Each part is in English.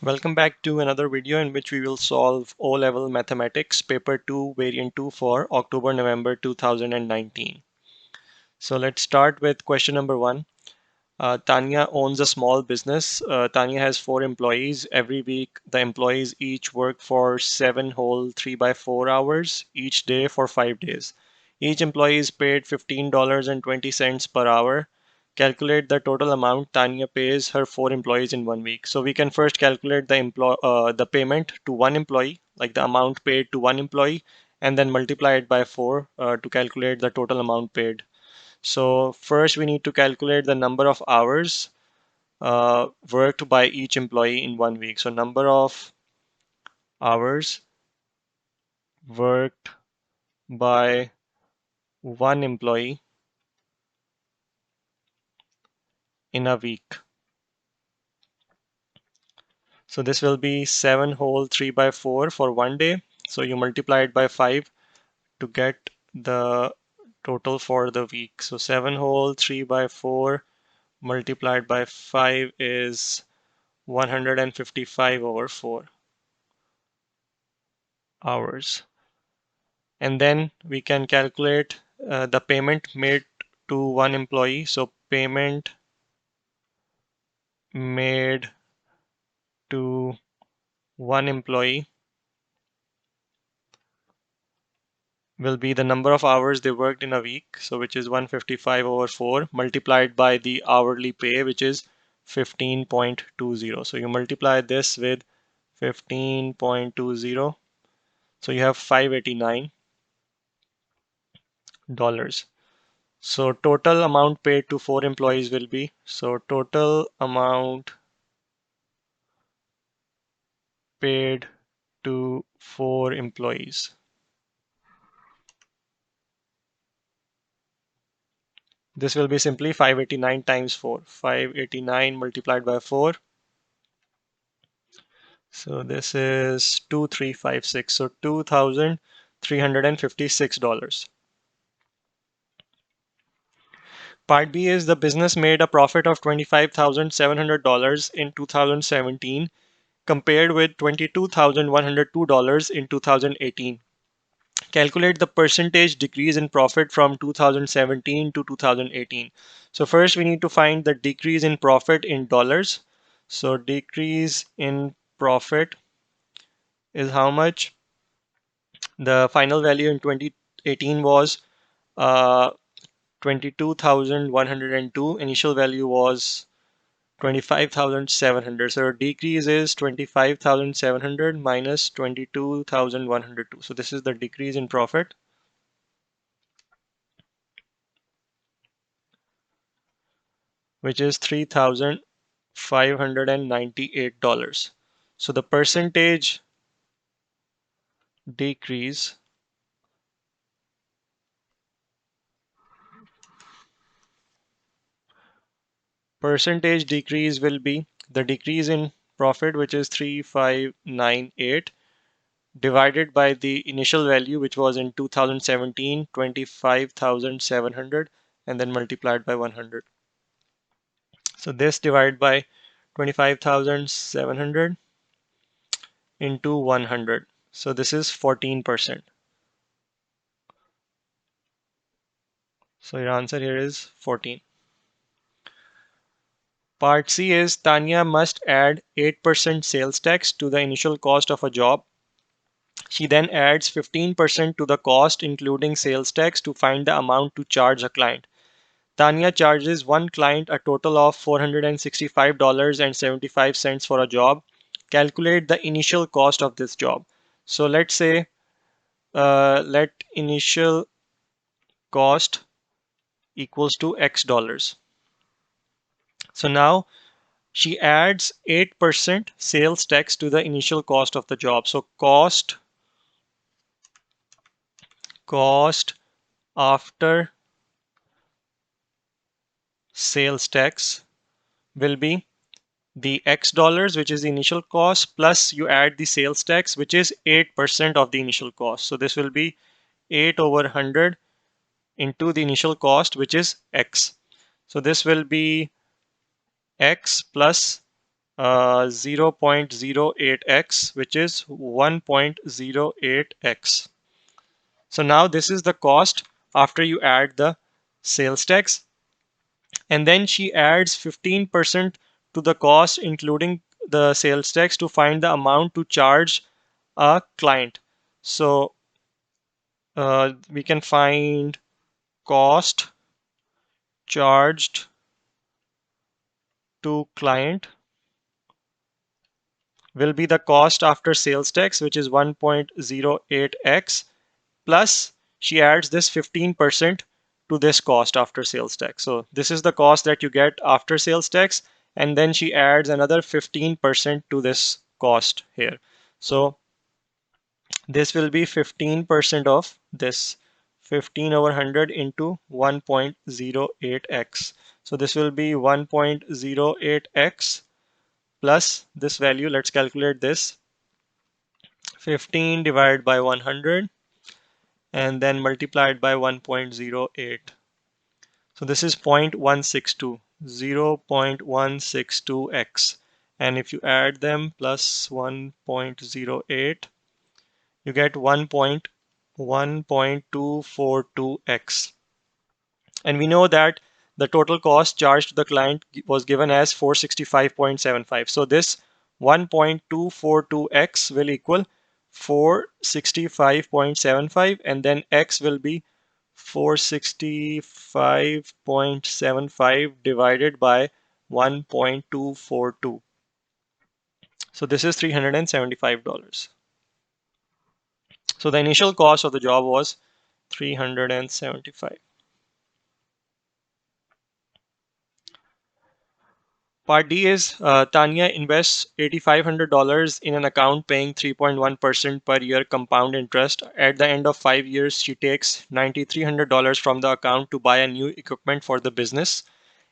Welcome back to another video in which we will solve O-Level Mathematics Paper 2 Variant 2 for October-November 2019. So let's start with question number 1. Tanya owns a small business. Tanya has 4 employees. Every week, the employees each work for 7 whole 3 by 4 hours each day for 5 days. Each employee is paid $15.20 per hour. Calculate the total amount Tanya pays her 4 employees in 1 week. So we can first calculate the payment to one employee, like the amount paid to one employee, and then multiply it by 4 to calculate the total amount paid. So first we need to calculate the number of hours worked by each employee in 1 week. So number of hours worked by one employee in a week. So this will be 7 whole 3 by 4 for 1 day. So you multiply it by 5 to get the total for the week. So 7 whole 3 by 4 multiplied by 5 is 155 over 4 hours. And then we can calculate the payment made to one employee. So payment made to one employee will be the number of hours they worked in a week, so which is 155 over 4 multiplied by the hourly pay, which is 15.20. So you multiply this with 15.20, so you have $589. So total amount paid to 4 employees will be, so total amount paid to 4 employees. This will be simply 589 times 4. 589 multiplied by 4. So this is 2356. So $2,356. Part B is the business made a profit of $25,700 in 2017 compared with $22,102 in 2018. Calculate the percentage decrease in profit from 2017 to 2018. So first we need to find the decrease in profit in dollars. So decrease in profit is how much? The final value in 2018 was uh, 22,102. Initial value was 25,700. So decrease is 25,700 minus 22,102. So this is the decrease in profit, which is $3,598. So the decrease percentage decrease will be the decrease in profit, which is 3598, divided by the initial value, which was in 2017 25,700, and then multiplied by 100. So this divided by 25,700 into 100. So this is 14%. So your answer here is 14. Part C is Tanya must add 8% sales tax to the initial cost of a job. She then adds 15% to the cost including sales tax to find the amount to charge a client. Tanya charges one client a total of $465.75 for a job. Calculate the initial cost of this job. So let's say let initial cost equals to X dollars. So now she adds 8% sales tax to the initial cost of the job. So cost after sales tax will be the X dollars, which is the initial cost, plus you add the sales tax, which is 8% of the initial cost. So this will be 8 over 100 into the initial cost, which is X. So this will be X plus 0.08x, which is 1.08x. So now this is the cost after you add the sales tax, and then she adds 15% to the cost including the sales tax to find the amount to charge a client. So we can find cost charged to client will be the cost after sales tax, which is 1.08x, plus she adds this 15% to this cost after sales tax. So this is the cost that you get after sales tax, and then she adds another 15% to this cost here. So this will be 15% of this, 15 over 100 into 1.08x. So this will be 1.08x plus this value. Let's calculate this. 15 divided by 100 and then multiplied by 1.08. So this is 0.162, 0.162x. And if you add them plus 1.08, you get 1.242x. And we know that the total cost charged to the client was given as 465.75. So this 1.242x will equal 465.75, and then x will be 465.75 divided by 1.242. So this is $375. So the initial cost of the job was $375. Part D is Tanya invests $8,500 in an account paying 3.1% per year compound interest. At the end of 5 years, she takes $9,300 from the account to buy a new equipment for the business.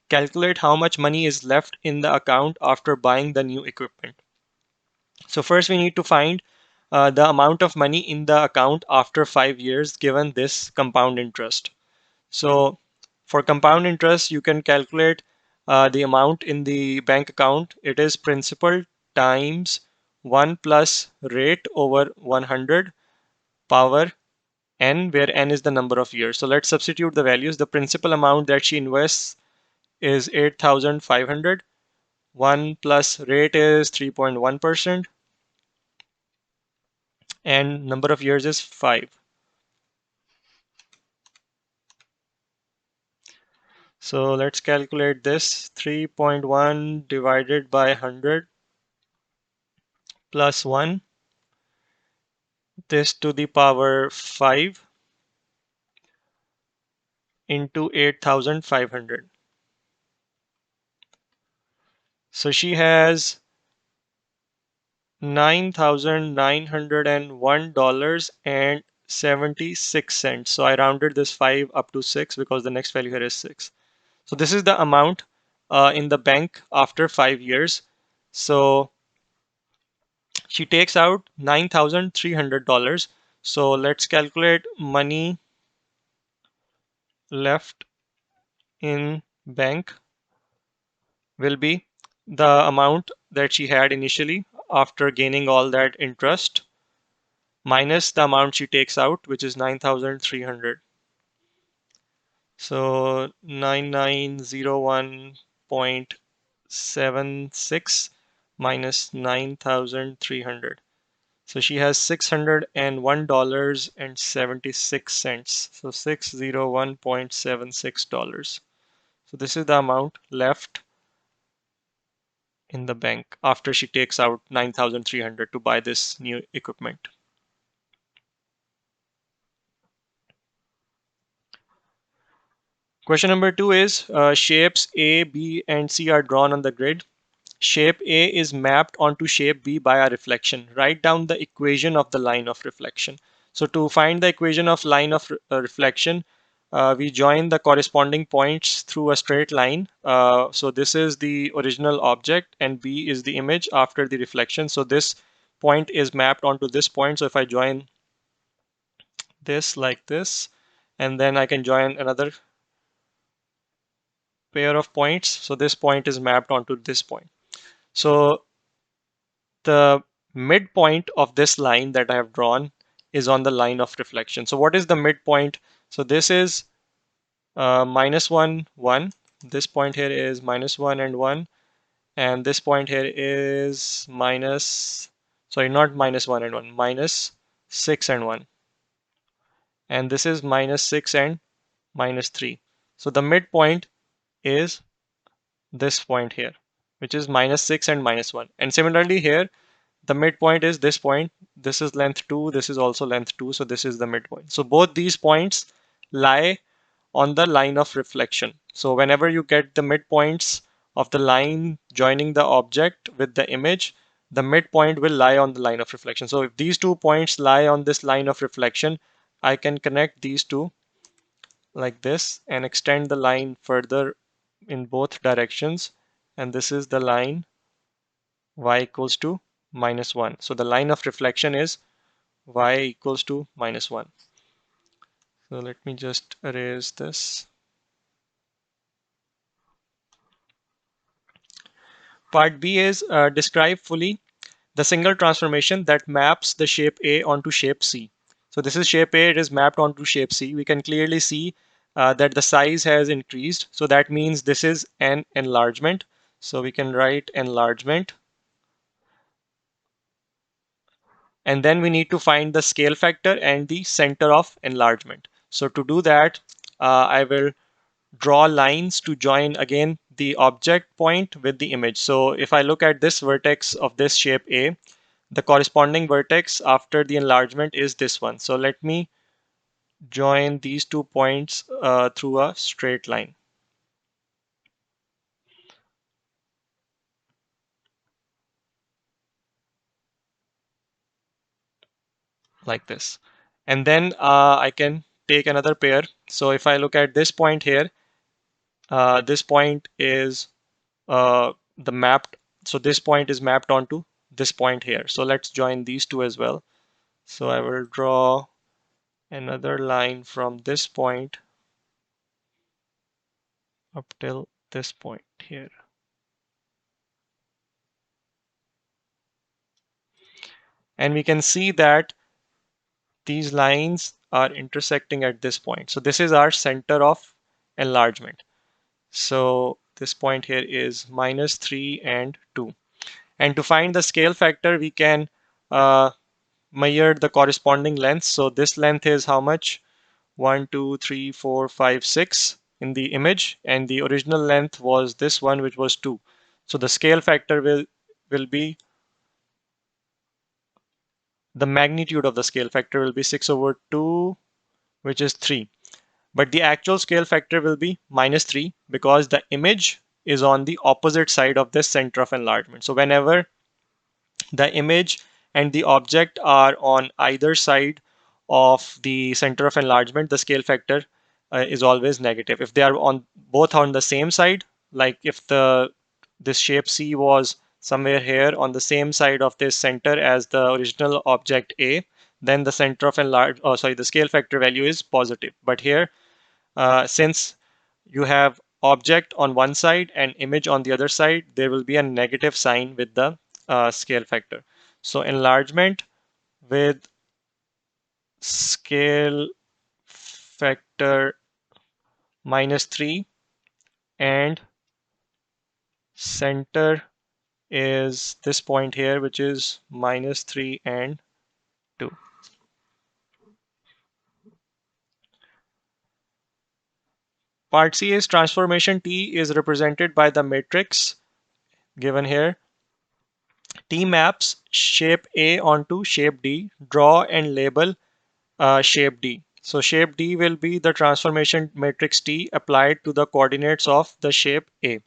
Calculate how much money is left in the account after buying the new equipment. So first we need to find the amount of money in the account after 5 years given this compound interest. So for compound interest, you can calculate the amount in the bank account. It is principal times 1 plus rate over 100 power n, where n is the number of years. So let's substitute the values. The principal amount that she invests is 8,500. 1 plus rate is 3.1%, and number of years is 5. So let's calculate this. 3.1 divided by 100 plus 1, this to the power 5 into 8,500. So she has $9,901.76. So I rounded this 5 up to 6 because the next value here is 6. So this is the amount in the bank after 5 years. So she takes out $9,300. So let's calculate money left in bank will be the amount that she had initially after gaining all that interest minus the amount she takes out, which is 9,300. So 9901.76 minus 9,300. So she has $601.76. So $601.76. So this is the amount left in the bank after she takes out 9,300 to buy this new equipment. Question number 2 is shapes A, B, and C are drawn on the grid. Shape A is mapped onto shape B by a reflection. Write down the equation of the line of reflection. So to find the equation of line of reflection, we join the corresponding points through a straight line. So this is the original object and B is the image after the reflection. So this point is mapped onto this point. So if I join this like this, and then I can join another pair of points. So this point is mapped onto this point. So the midpoint of this line that I have drawn is on the line of reflection. So what is the midpoint? So this is minus 1, 1. This point here is minus 1 and 1. And this point here is minus, sorry, not minus 1 and 1, minus 6 and 1. And this is minus 6 and minus 3. So the midpoint is this point here, which is minus 6 and minus 1. And similarly here, the midpoint is this point. This is length 2. This is also length 2. So this is the midpoint. So both these points lie on the line of reflection. So whenever you get the midpoints of the line joining the object with the image, the midpoint will lie on the line of reflection. So if these 2 points lie on this line of reflection, I can connect these two like this and extend the line further in both directions. And this is the line y equals to minus 1. So the line of reflection is y equals to minus 1. So let me just erase this. Part B is describe fully the single transformation that maps the shape A onto shape C. So this is shape A, it is mapped onto shape C. We can clearly see that the size has increased. So that means this is an enlargement. So we can write enlargement. And then we need to find the scale factor and the center of enlargement. So to do that, I will draw lines to join again the object point with the image. So if I look at this vertex of this shape A, the corresponding vertex after the enlargement is this one. So let me join these 2 points through a straight line like this. And then I can take another pair. So if I look at this point here, this point is the mapped. So this point is mapped onto this point here. So let's join these two as well. So I will draw another line from this point up till this point here. And we can see that these lines are intersecting at this point. So this is our center of enlargement. So this point here is minus 3 and 2. And to find the scale factor, we can measure the corresponding length. So this length is how much? 1, 2, 3, 4, 5, 6 in the image. And the original length was this one, which was 2. So the scale factor will be, the magnitude of the scale factor will be 6 over 2, which is 3. But the actual scale factor will be minus 3 because the image is on the opposite side of this center of enlargement. So whenever the image and the object are on either side of the center of enlargement, the scale factor is always negative. If they are on both on the same side, like if this shape C was somewhere here on the same side of this center as the original object A, then the center of the scale factor value is positive. But here, since you have object on one side and image on the other side, there will be a negative sign with the scale factor. So enlargement with scale factor minus 3 and center is this point here, which is minus 3 and 2. Part C is transformation T is represented by the matrix given here. T maps shape A onto shape D. Draw and label shape D. So shape D will be the transformation matrix T applied to the coordinates of the shape A.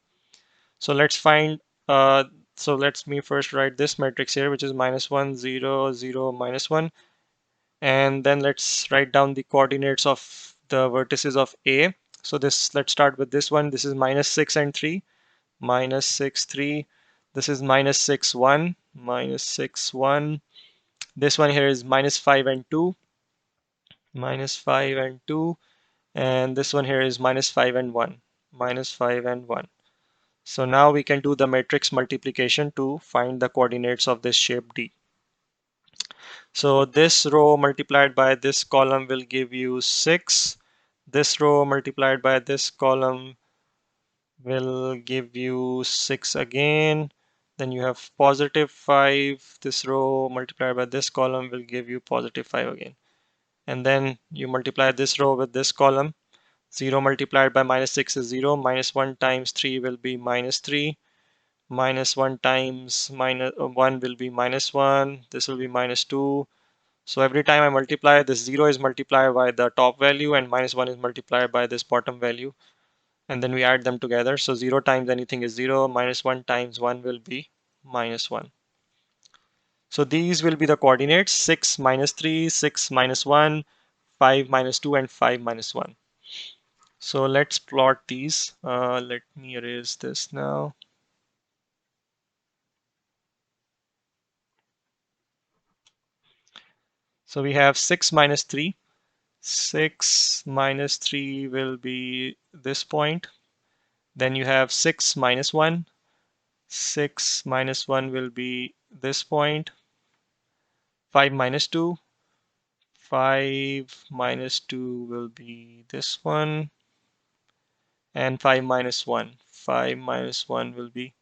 So let's find, so let's me first write this matrix here, which is minus 1, 0, 0, minus 1. And then let's write down the coordinates of the vertices of A. So this, let's start with this one. This is minus 6 and 3, minus 6, 3. This is minus 6, 1, minus 6, 1. This one here is minus 5 and 2, minus 5 and 2. And this one here is minus 5 and 1, minus 5 and 1. So now we can do the matrix multiplication to find the coordinates of this shape D. So this row multiplied by this column will give you 6. This row multiplied by this column will give you 6 again. Then you have positive 5. This row multiplied by this column will give you positive 5 again. And then you multiply this row with this column. 0 multiplied by minus 6 is 0. Minus 1 times 3 will be minus 3. Minus 1 times minus 1 will be minus 1. This will be minus 2. So every time I multiply, this 0 is multiplied by the top value and minus 1 is multiplied by this bottom value. And then we add them together. So 0 times anything is 0. Minus 1 times 1 will be minus 1. So these will be the coordinates: 6 minus 3, 6 minus 1, 5 minus 2, and 5 minus 1. So let's plot these. Let me erase this now. So we have 6 minus 3. 6 minus 3 will be this point. Then you have 6 minus 1. 6 minus 1 will be this point. 5 minus 2. 5 minus 2 will be this one. And 5 minus 1. 5 minus 1 will be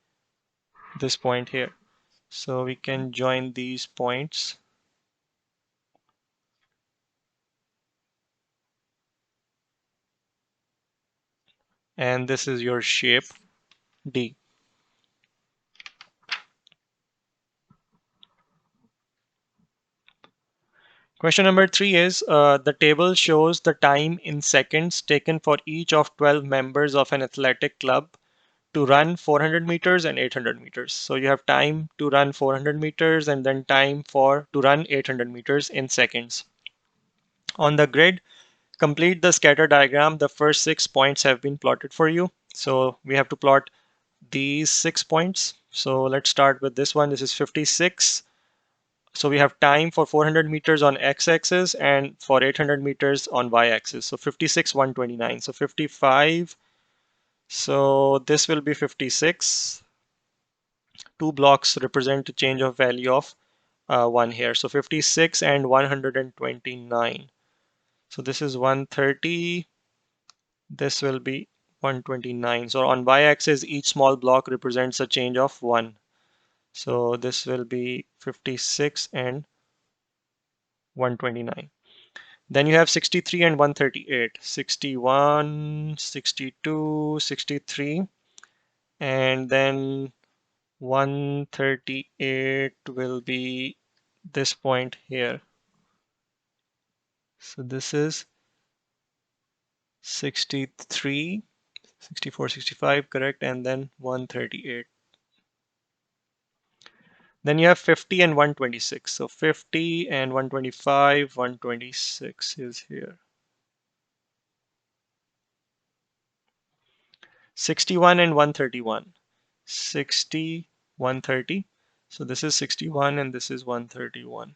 this point here. So we can join these points. And this is your shape D. Question number 3 is the table shows the time in seconds taken for each of 12 members of an athletic club to run 400 meters and 800 meters. So you have time to run 400 meters and then time to run 800 meters in seconds. On the grid, complete the scatter diagram. The first 6 points have been plotted for you. So we have to plot these 6 points. So let's start with this one. This is 56. So we have time for 400 meters on x-axis and for 800 meters on y-axis. So 56, 129. So 55. So this will be 56. 2 blocks represent a change of value of 1 here. So 56 and 129. So this is 130. This will be 129. So on y-axis, each small block represents a change of 1. So this will be 56 and 129. Then you have 63 and 138. 61, 62, 63. And then 138 will be this point here. So this is 63, 64, 65, correct, and then 138. Then you have 50 and 126. So 50 and 125, 126 is here. 61 and 131. 60, 130. So this is 61 and this is 131.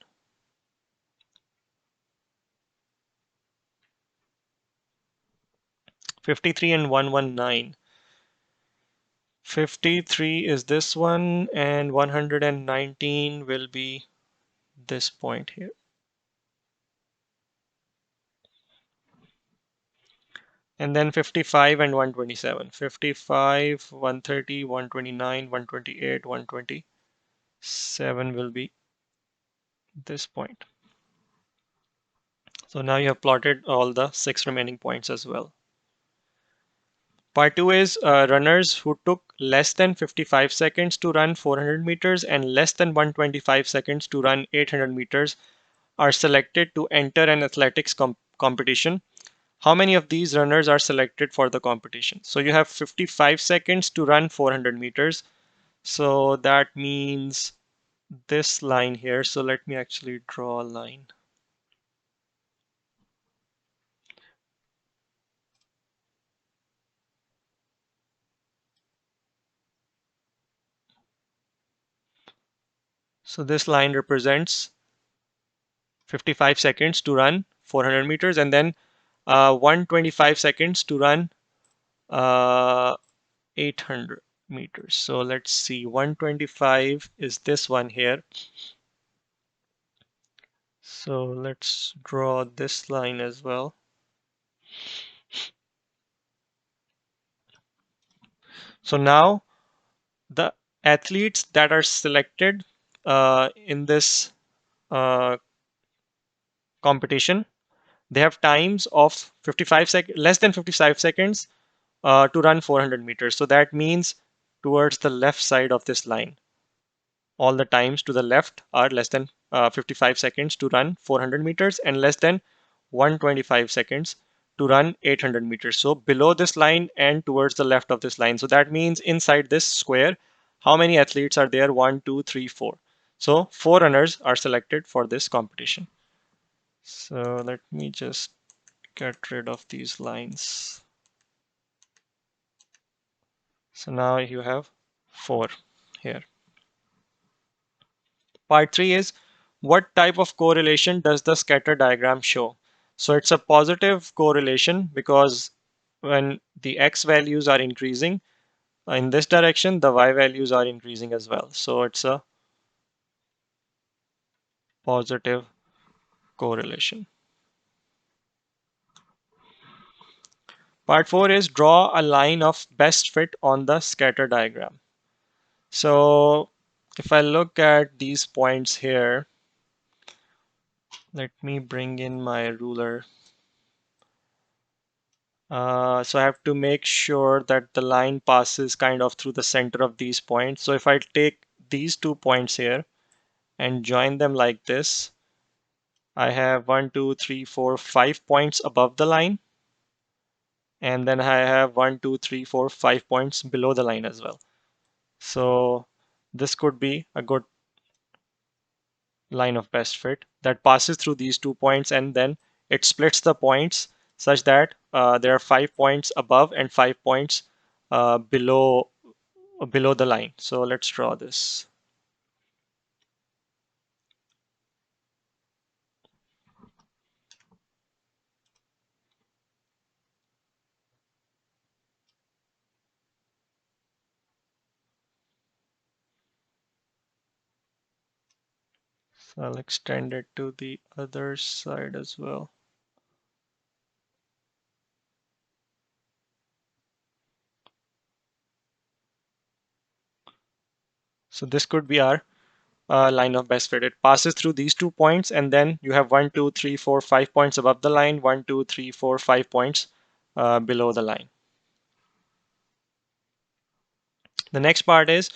53 and 119. 53 is this one and 119 will be this point here. And then 55 and 127. 55, 130, 129, 128, 127 will be this point. So now you have plotted all the 6 remaining points as well. Part 2 is runners who took less than 55 seconds to run 400 meters and less than 125 seconds to run 800 meters are selected to enter an athletics competition. How many of these runners are selected for the competition? So you have 55 seconds to run 400 meters. So that means this line here. So let me actually draw a line. So this line represents 55 seconds to run 400 meters and then 125 seconds to run 800 meters. So let's see, 125 is this one here. So let's draw this line as well. So now the athletes that are selected in this uh, competition, they have times of 55 less than 55 seconds to run 400 meters. So that means towards the left side of this line, all the times to the left are less than 55 seconds to run 400 meters and less than 125 seconds to run 800 meters. So below this line and towards the left of this line. So that means inside this square, how many athletes are there? 1, 2, 3, 4. So 4 runners are selected for this competition. So let me just get rid of these lines. So now you have 4 here. Part 3 is, what type of correlation does the scatter diagram show? So it's a positive correlation because when the x values are increasing in this direction, the y values are increasing as well. So it's a positive correlation. Part 4 is, draw a line of best fit on the scatter diagram. So if I look at these points here, let me bring in my ruler. So I have to make sure that the line passes kind of through the center of these points. So if I take these 2 points here and join them like this, I have 1, 2, 3, 4, 5 points above the line. And then I have 1, 2, 3, 4, 5 points below the line as well. So this could be a good line of best fit that passes through these 2 points, and then it splits the points such that there are 5 points above and 5 points below the line. So let's draw this. So I'll extend it to the other side as well. So this could be our line of best fit. It passes through these 2 points, and then you have 1, 2, 3, 4, 5 points above the line, 1, 2, 3, 4, 5 points below the line. The next part is,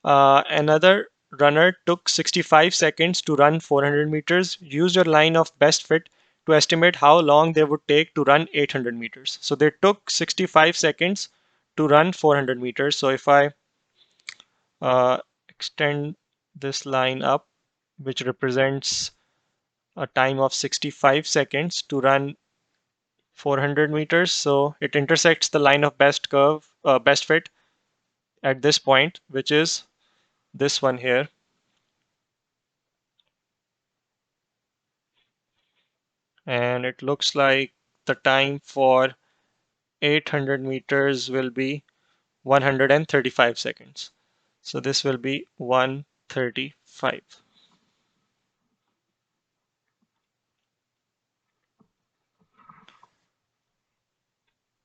another runner took 65 seconds to run 400 meters. Use your line of best fit to estimate how long they would take to run 800 meters. So they took 65 seconds to run 400 meters. So if I extend this line up, which represents a time of 65 seconds to run 400 meters. So it intersects the line of best fit at this point, which is this one here. And it looks like the time for 800 meters will be 135 seconds. So this will be 135.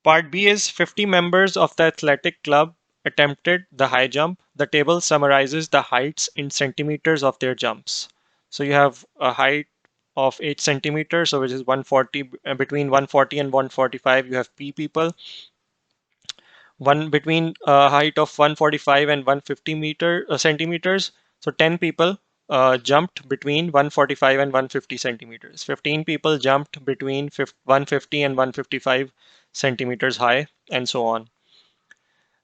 Part B is, 50 members of the athletic club attempted the high jump. The table summarizes the heights in centimeters of their jumps. So you have a height of 8 centimeters, so which is 140, between 140 and 145 you have P people. One between height of 145 and 150 centimeters. So 10 people jumped between 145 and 150 centimeters. 15 people jumped between 150 and 155 centimeters high, and so on.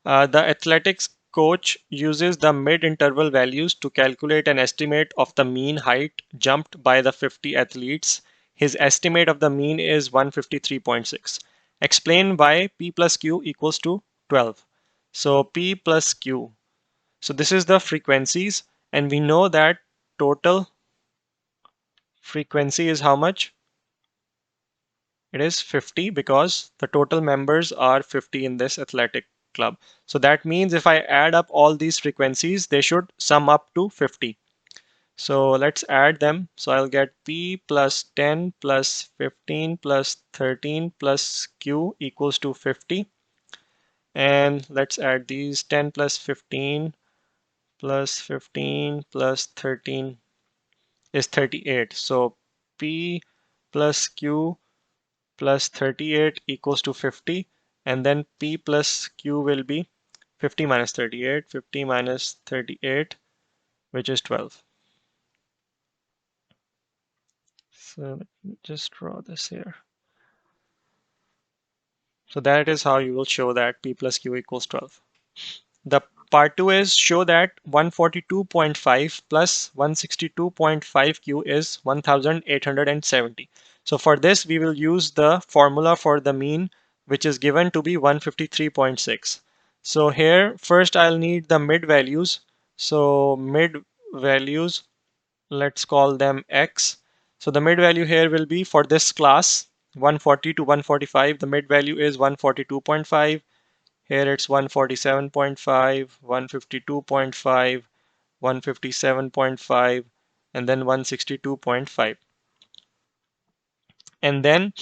The athletics coach uses the mid-interval values to calculate an estimate of the mean height jumped by the 50 athletes. His estimate of the mean is 153.6. Explain why P plus Q equals to 12. So P plus Q. So this is the frequencies, and we know that total frequency is how much? It is 50 because the total members are 50 in this athletic club. So that means if I add up all these frequencies, they should sum up to 50. So let's add them. So I'll get P plus 10 plus 15 plus 13 plus Q equals to 50. And let's add these 10 plus 15 plus 15 plus 13 is 38. So P plus Q plus 38 equals to 50. And then P plus Q will be 50 minus 38, 50 minus 38, which is 12. So let me just draw this here. So that is how you will show that P plus Q equals 12. The part 2 is show that 142.5 plus 162.5 Q is 1870. So for this, we will use the formula for the mean, which is given to be 153.6. So here, first I'll need the mid values. So mid values, let's call them X. So the mid value here will be for this class 140 to 145. The mid value is 142.5. Here it's 147.5, 152.5, 157.5, and then 162.5. And then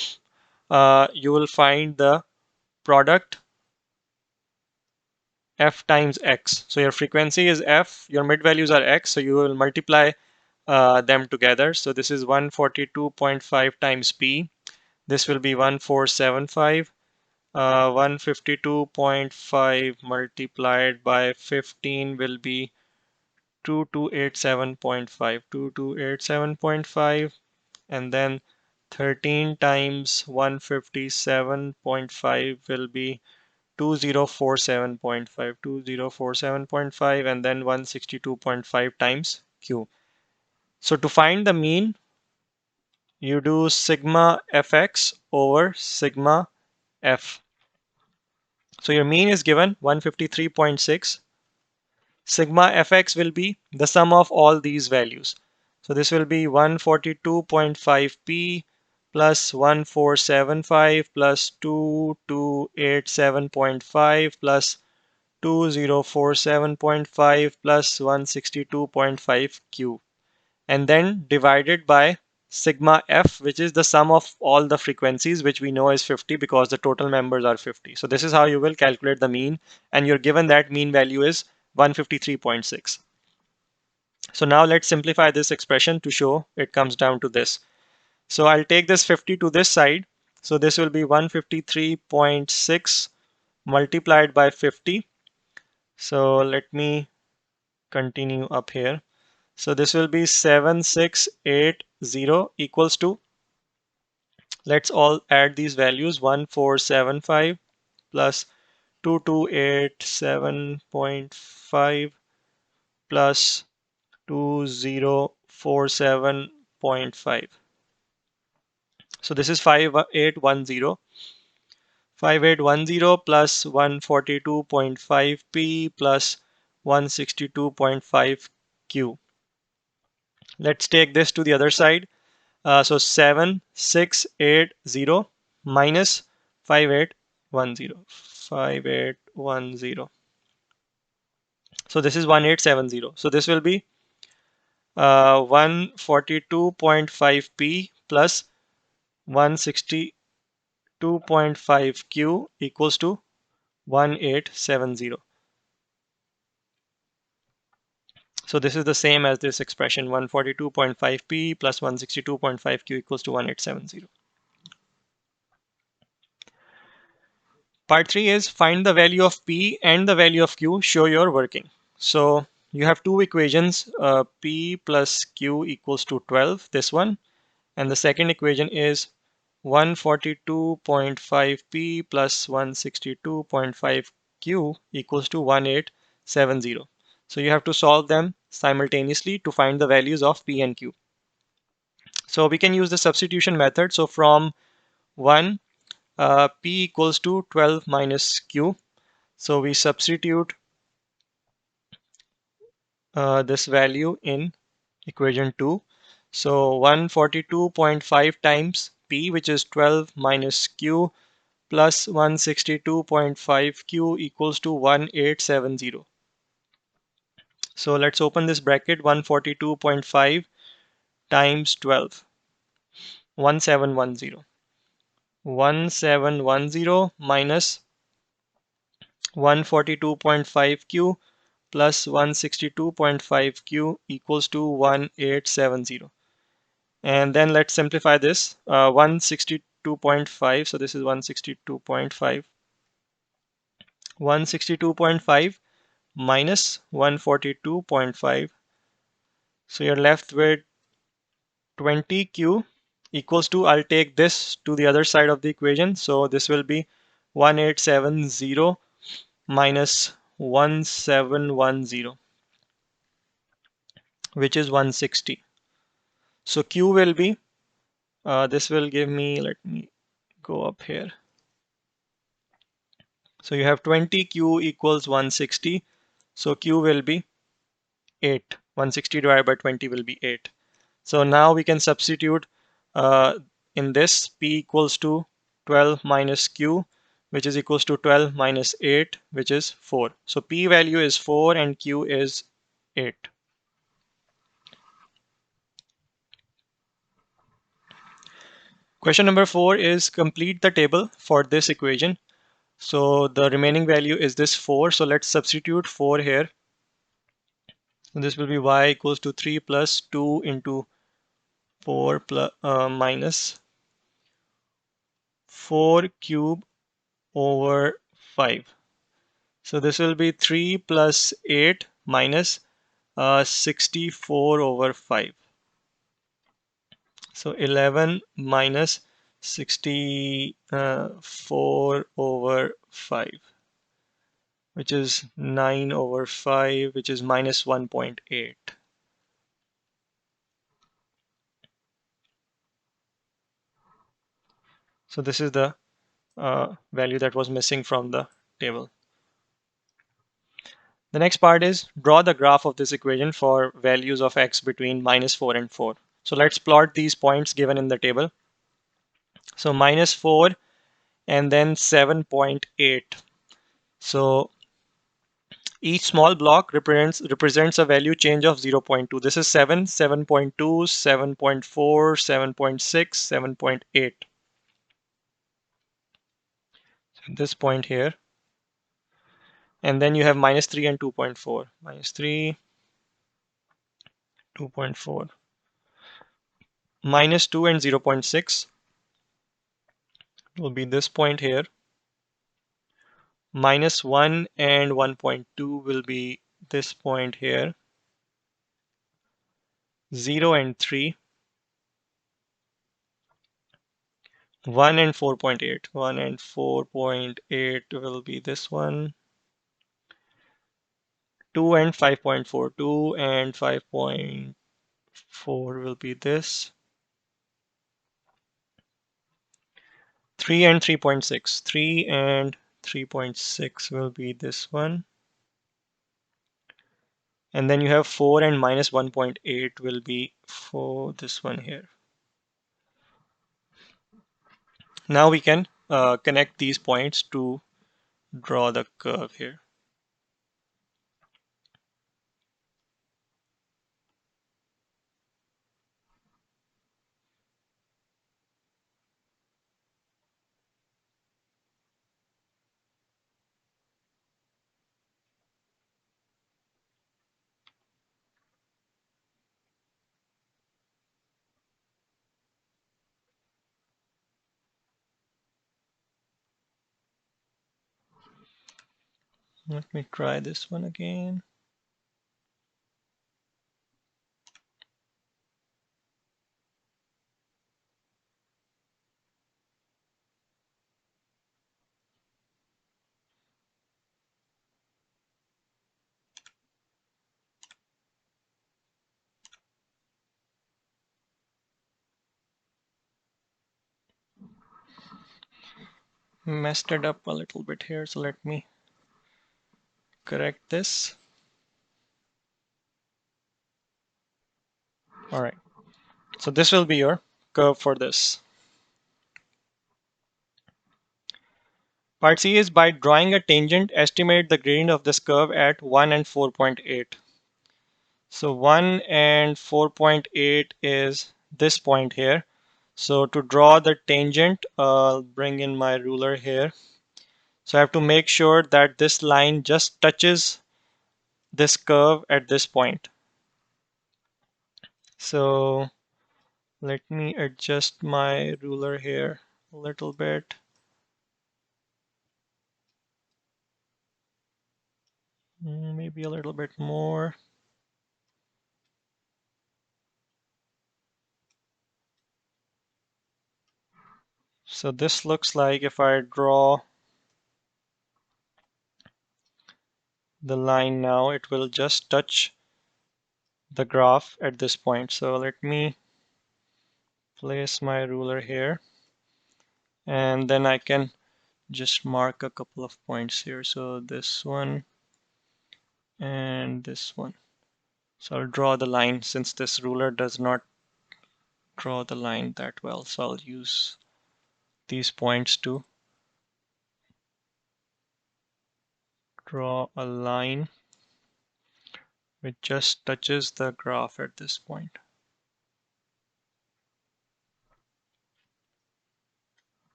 you will find the product f times x. So your frequency is f, your mid values are x, so you will multiply them together. So this is 142.5 times p. This will be 1475. 152.5 multiplied by 15 will be 2287.5, 2287.5, and then 13 times 157.5 will be 2047.5, 2047.5, and then 162.5 times Q. So to find the mean, you do sigma fx over sigma f. So your mean is given 153.6. Sigma fx will be the sum of all these values. So this will be 142.5p plus 1475 plus 2287.5 plus 2047.5 plus 162.5q, and then divided by sigma f, which is the sum of all the frequencies, which we know is 50 because the total members are 50. So this is how you will calculate the mean, and you're given that mean value is 153.6. So now let's simplify this expression to show it comes down to this. So I'll take this 50 to this side. So this will be 153.6 multiplied by 50. So let me continue up here. So this will be 7680 equals to, let's all add these values, 1475 plus 2287.5 plus 2047.5. So this is 5810. 5810 plus 142.5p plus 162.5q. Let's take this to the other side. So 7680 minus 5810. 5810. So this is 1870. So this will be 142.5p plus 162.5q equals to 1870. So this is the same as this expression, 142.5p plus 162.5q equals to 1870. Part 3 is find the value of p and the value of q, show your working. So you have two equations, p plus q equals to 12, this one, and the second equation is 142.5p plus 162.5q equals to 1870. So you have to solve them simultaneously to find the values of p and q. So we can use the substitution method. So from 1, p equals to 12 minus q. So we substitute this value in equation 2. So 142.5 times p, which is 12 minus q, plus 162.5 Q equals to 1870. So let's open this bracket. 142.5 times 12, 1710. 1710 minus 142.5 Q plus 162.5 Q equals to 1870. And then let's simplify this. 162.5, so this is 162.5. 162.5 minus 142.5. So you're left with 20Q equals to, I'll take this to the other side of the equation. So this will be 1870 minus 1710, which is 160. So Q will be, this will give me, let me go up here. So you have 20Q equals 160. So Q will be 8. 160 divided by 20 will be 8. So now we can substitute in this. P equals to 12 minus Q, which is equals to 12 minus 8, which is 4. So P value is 4 and Q is 8. Question number 4 is complete the table for this equation. So the remaining value is this 4. So let's substitute 4 here. So this will be y equals to 3 plus 2 into 4 plus, minus 4 cube over 5. So this will be 3 plus 8 minus 64 over 5. So 11 minus 64 over 5, which is 9 over 5, which is minus 1.8. So this is the value that was missing from the table. The next part is draw the graph of this equation for values of x between minus 4 and 4. So let's plot these points given in the table. So minus 4 and then 7.8. So each small block represents a value change of 0.2. This is 7, 7.2, 7.4, 7.6, 7.8. This point here. And then you have minus 3 and 2.4. Minus 3, 2.4. Minus 2 and 0.6 will be this point here. Minus 1 and 1.2 will be this point here. 0 and 3. 1 and 4.8. 1 and 4.8 will be this one. 2 and 5.4. 2 and 5.4 will be this. 3 and 3.6. 3 and 3.6 will be this one. And then you have 4 and minus 1.8 will be for this one here. Now we can connect these points to draw the curve here. Let me try this one again. Messed it up a little bit here, so let me correct this. All right, so this will be your curve for this. Part C is by drawing a tangent, estimate the gradient of this curve at 1 and 4.8. So 1 and 4.8 is this point here. So to draw the tangent, I'll bring in my ruler here. So I have to make sure that this line just touches this curve at this point. So let me adjust my ruler here a little bit. Maybe a little bit more. So this looks like if I draw the line now, it will just touch the graph at this point. So let me place my ruler here, and then I can just mark a couple of points here. So this one and this one. So I'll draw the line since this ruler does not draw the line that well. So I'll use these points to draw a line which just touches the graph at this point.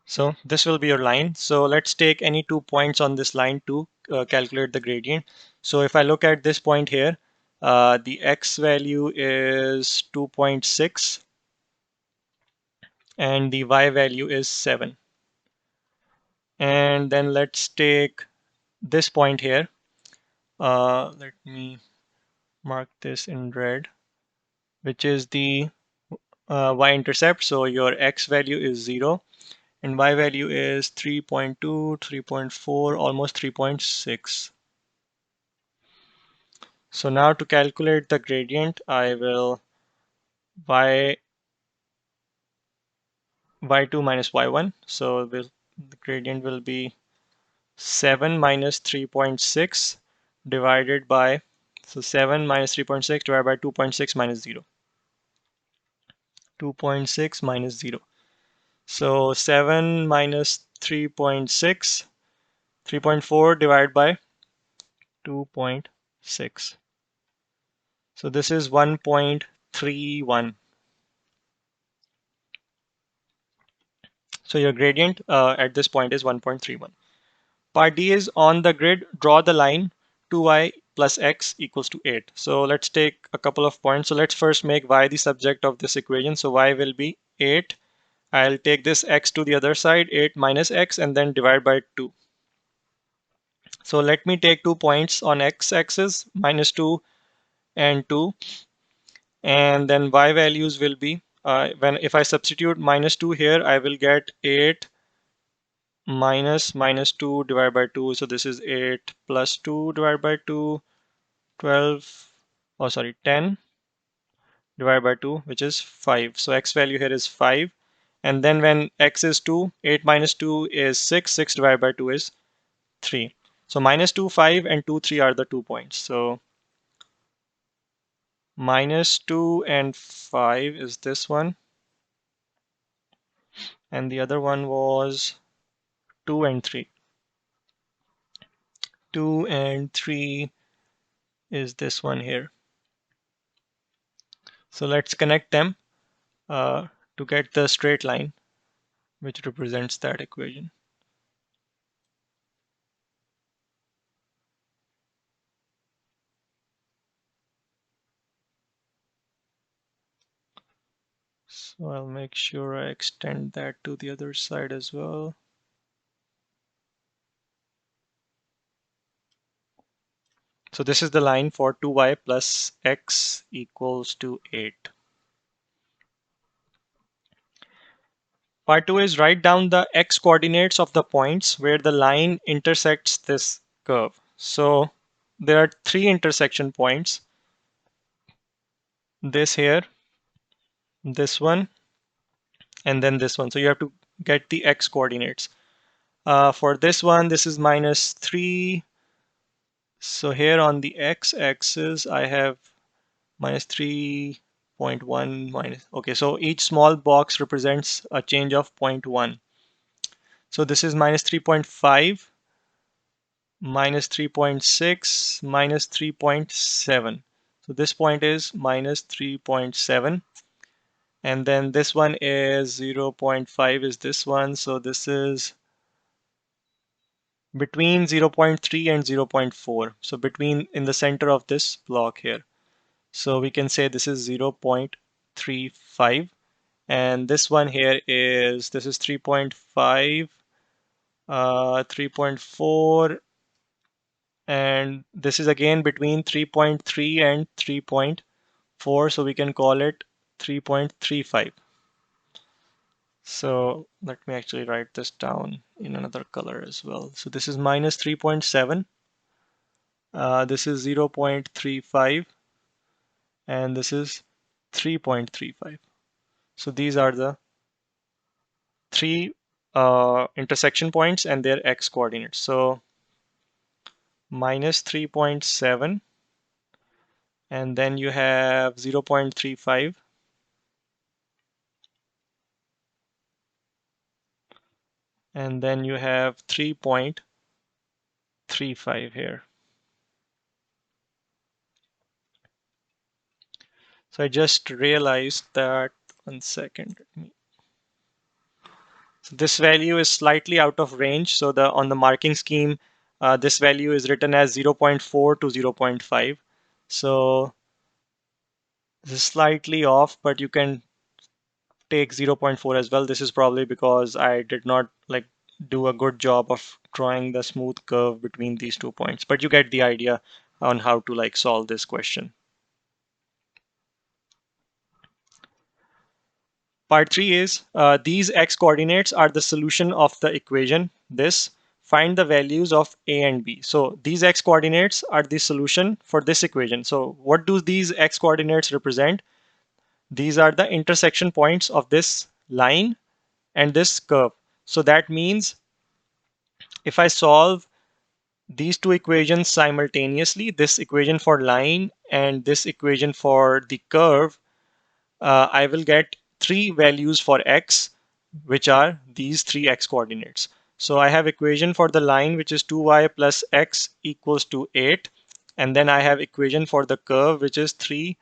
So this will be your line. So let's take any 2 points on this line to calculate the gradient. So if I look at this point here, the x value is 2.6 and the y value is 7. And then let's take this point here. Let me mark this in red, which is the y-intercept. So your x value is 0 and y value is 3.2, 3.4, almost 3.6. So now to calculate the gradient, I will y2 minus y1. So the gradient will be 7 minus 3.6 divided by, so 7 minus 3.6 divided by 2.6 minus 0. 2.6 minus 0. So 7 minus 3.6, 3.4 divided by 2.6. So this is 1.31. So your gradient at this point is 1.31. Part D is on the grid, draw the line 2y plus x equals to 8. So let's take a couple of points. So let's first make y the subject of this equation. So y will be 8. I'll take this x to the other side, 8 minus x, and then divide by 2. So let me take 2 points on x-axis, minus 2 and 2. And then y values will be, if I substitute minus 2 here, I will get 8 minus 2 divided by 2. So this is 8 plus 2 divided by 2, 12, oh sorry, 10 divided by 2, which is 5. So x value here is 5. And then when x is 2, 8 minus 2 is 6, 6 divided by 2 is 3. So minus 2, 5, and 2, 3 are the 2 points. So minus 2 and 5 is this one. And the other one was 2 and 3. 2 and 3 is this one here. So let's connect them to get the straight line which represents that equation. So I'll make sure I extend that to the other side as well. So this is the line for 2y plus x equals to 8. Part 2 is write down the x coordinates of the points where the line intersects this curve. So there are 3 intersection points. This here, this one, and then this one. So you have to get the x coordinates. For this one, this is minus 3. So here on the x-axis, I have minus 3.1 minus. Okay, so each small box represents a change of 0.1. So this is minus 3.5, minus 3.6, minus 3.7. So this point is minus 3.7. And then this one is 0.5 is this one. So this is between 0.3 and 0.4. So between in the center of this block here. So we can say this is 0.35. And this one here is, this is 3.5, 3.4, and this is again between 3.3 and 3.4, so we can call it 3.35. So let me actually write this down in another color as well. So this is minus 3.7, this is 0.35, and this is 3.35. So these are the three intersection points and their x coordinates. So minus 3.7, and then you have 0.35, and then you have 3.35 here. So I just realized that, one second. So this value is slightly out of range. So on the marking scheme, this value is written as 0.4 to 0.5. So this is slightly off, but you can take 0.4 as well. This is probably because I did not like do a good job of drawing the smooth curve between these 2 points, but you get the idea on how to like solve this question. Part 3 is these x coordinates are the solution of the equation. This find the values of a and b. So these x coordinates are the solution for this equation. So what do these x coordinates represent? These are the intersection points of this line and this curve. So that means if I solve these two equations simultaneously, this equation for line and this equation for the curve, I will get three values for x, which are these three x coordinates. So I have equation for the line, which is 2y plus x equals to 8. And then I have equation for the curve, which is 3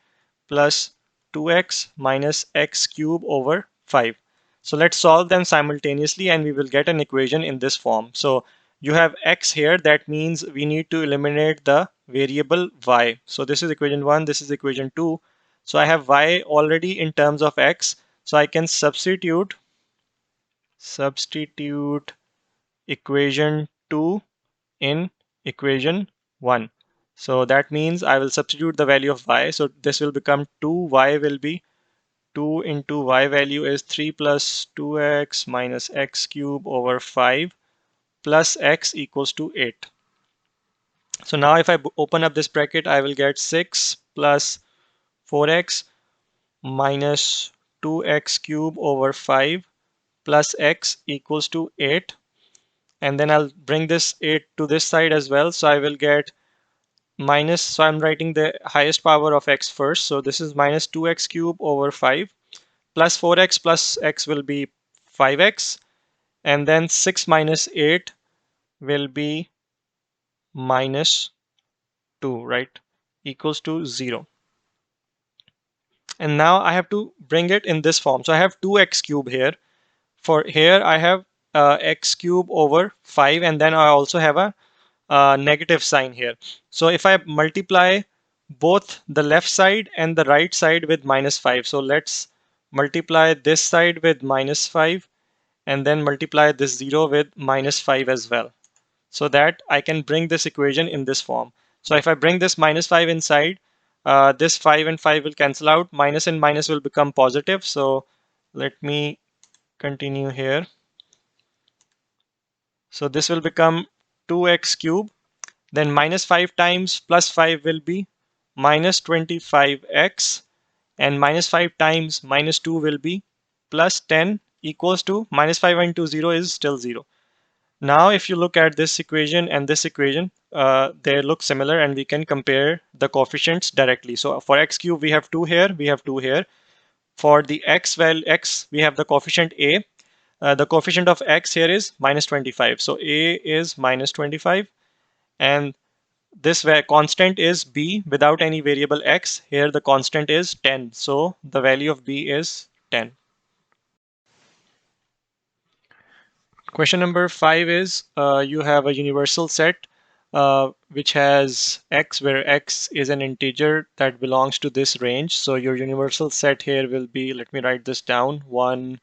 plus 2x minus x cube over 5. So let's solve them simultaneously and we will get an equation in this form. So you have x here, that means we need to eliminate the variable y. So this is equation 1, this is equation 2. So I have y already in terms of x. So I can substitute equation 2 in equation 1. So that means I will substitute the value of y. So this will become 2, y will be 2 into y value is 3 plus 2x minus x cube over 5 plus x equals to 8. So now if I open up this bracket, I will get 6 plus 4x minus 2x cube over 5 plus x equals to 8. And then I'll bring this 8 to this side as well. So I will get minus, so I'm writing the highest power of x first. So this is minus 2x cube over 5 plus 4x plus x will be 5x. And then 6 minus 8 will be minus 2, right? Equals to 0. And now I have to bring it in this form. So I have 2x cube here. For here I have x cube over 5, and then I also have a negative sign here. So if I multiply both the left side and the right side with minus 5. So let's multiply this side with minus 5 and then multiply this 0 with minus 5 as well, so that I can bring this equation in this form. So if I bring this minus 5 inside, this 5 and 5 will cancel out. Minus and minus will become positive. So let me continue here. So this will become 2x cube. Then minus 5 times plus 5 will be minus 25x. And minus 5 times minus 2 will be plus 10 equals to minus 5 into 0 is still 0. Now, if you look at this equation and this equation, they look similar and we can compare the coefficients directly. So for x cube, we have 2 here, we have 2 here. For the x, well, x, we have the coefficient a. the coefficient of x here is minus 25. So a is minus 25, and this constant is b without any variable x. Here the constant is 10. So the value of b is 10. Question number 5 is you have a universal set which has x, where x is an integer that belongs to this range. So your universal set here will be, let me write this down, 1,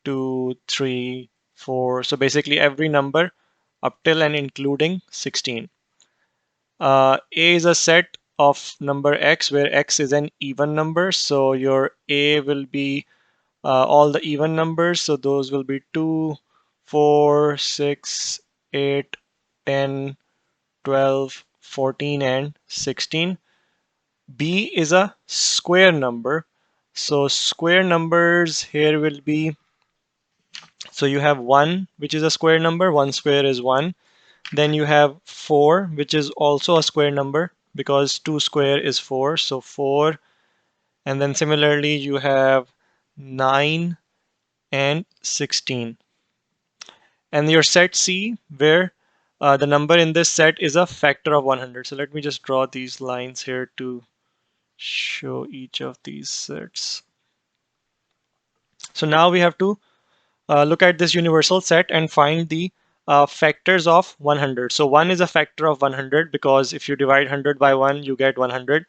2, 3, 4. So basically every number up till and including 16. A is a set of number x where x is an even number. So your A will be all the even numbers. So those will be 2, 4, 6, 8, 10, 12, 14, and 16. B is a square number. So square numbers here will be, so you have 1, which is a square number. 1 square is 1. Then you have 4, which is also a square number because 2 square is 4. So 4. And then similarly, you have 9 and 16. And your set C, where the number in this set is a factor of 100. So let me just draw these lines here to show each of these sets. So now we have to look at this universal set and find the factors of 100. So 1 is a factor of 100 because if you divide 100 by 1, you get 100.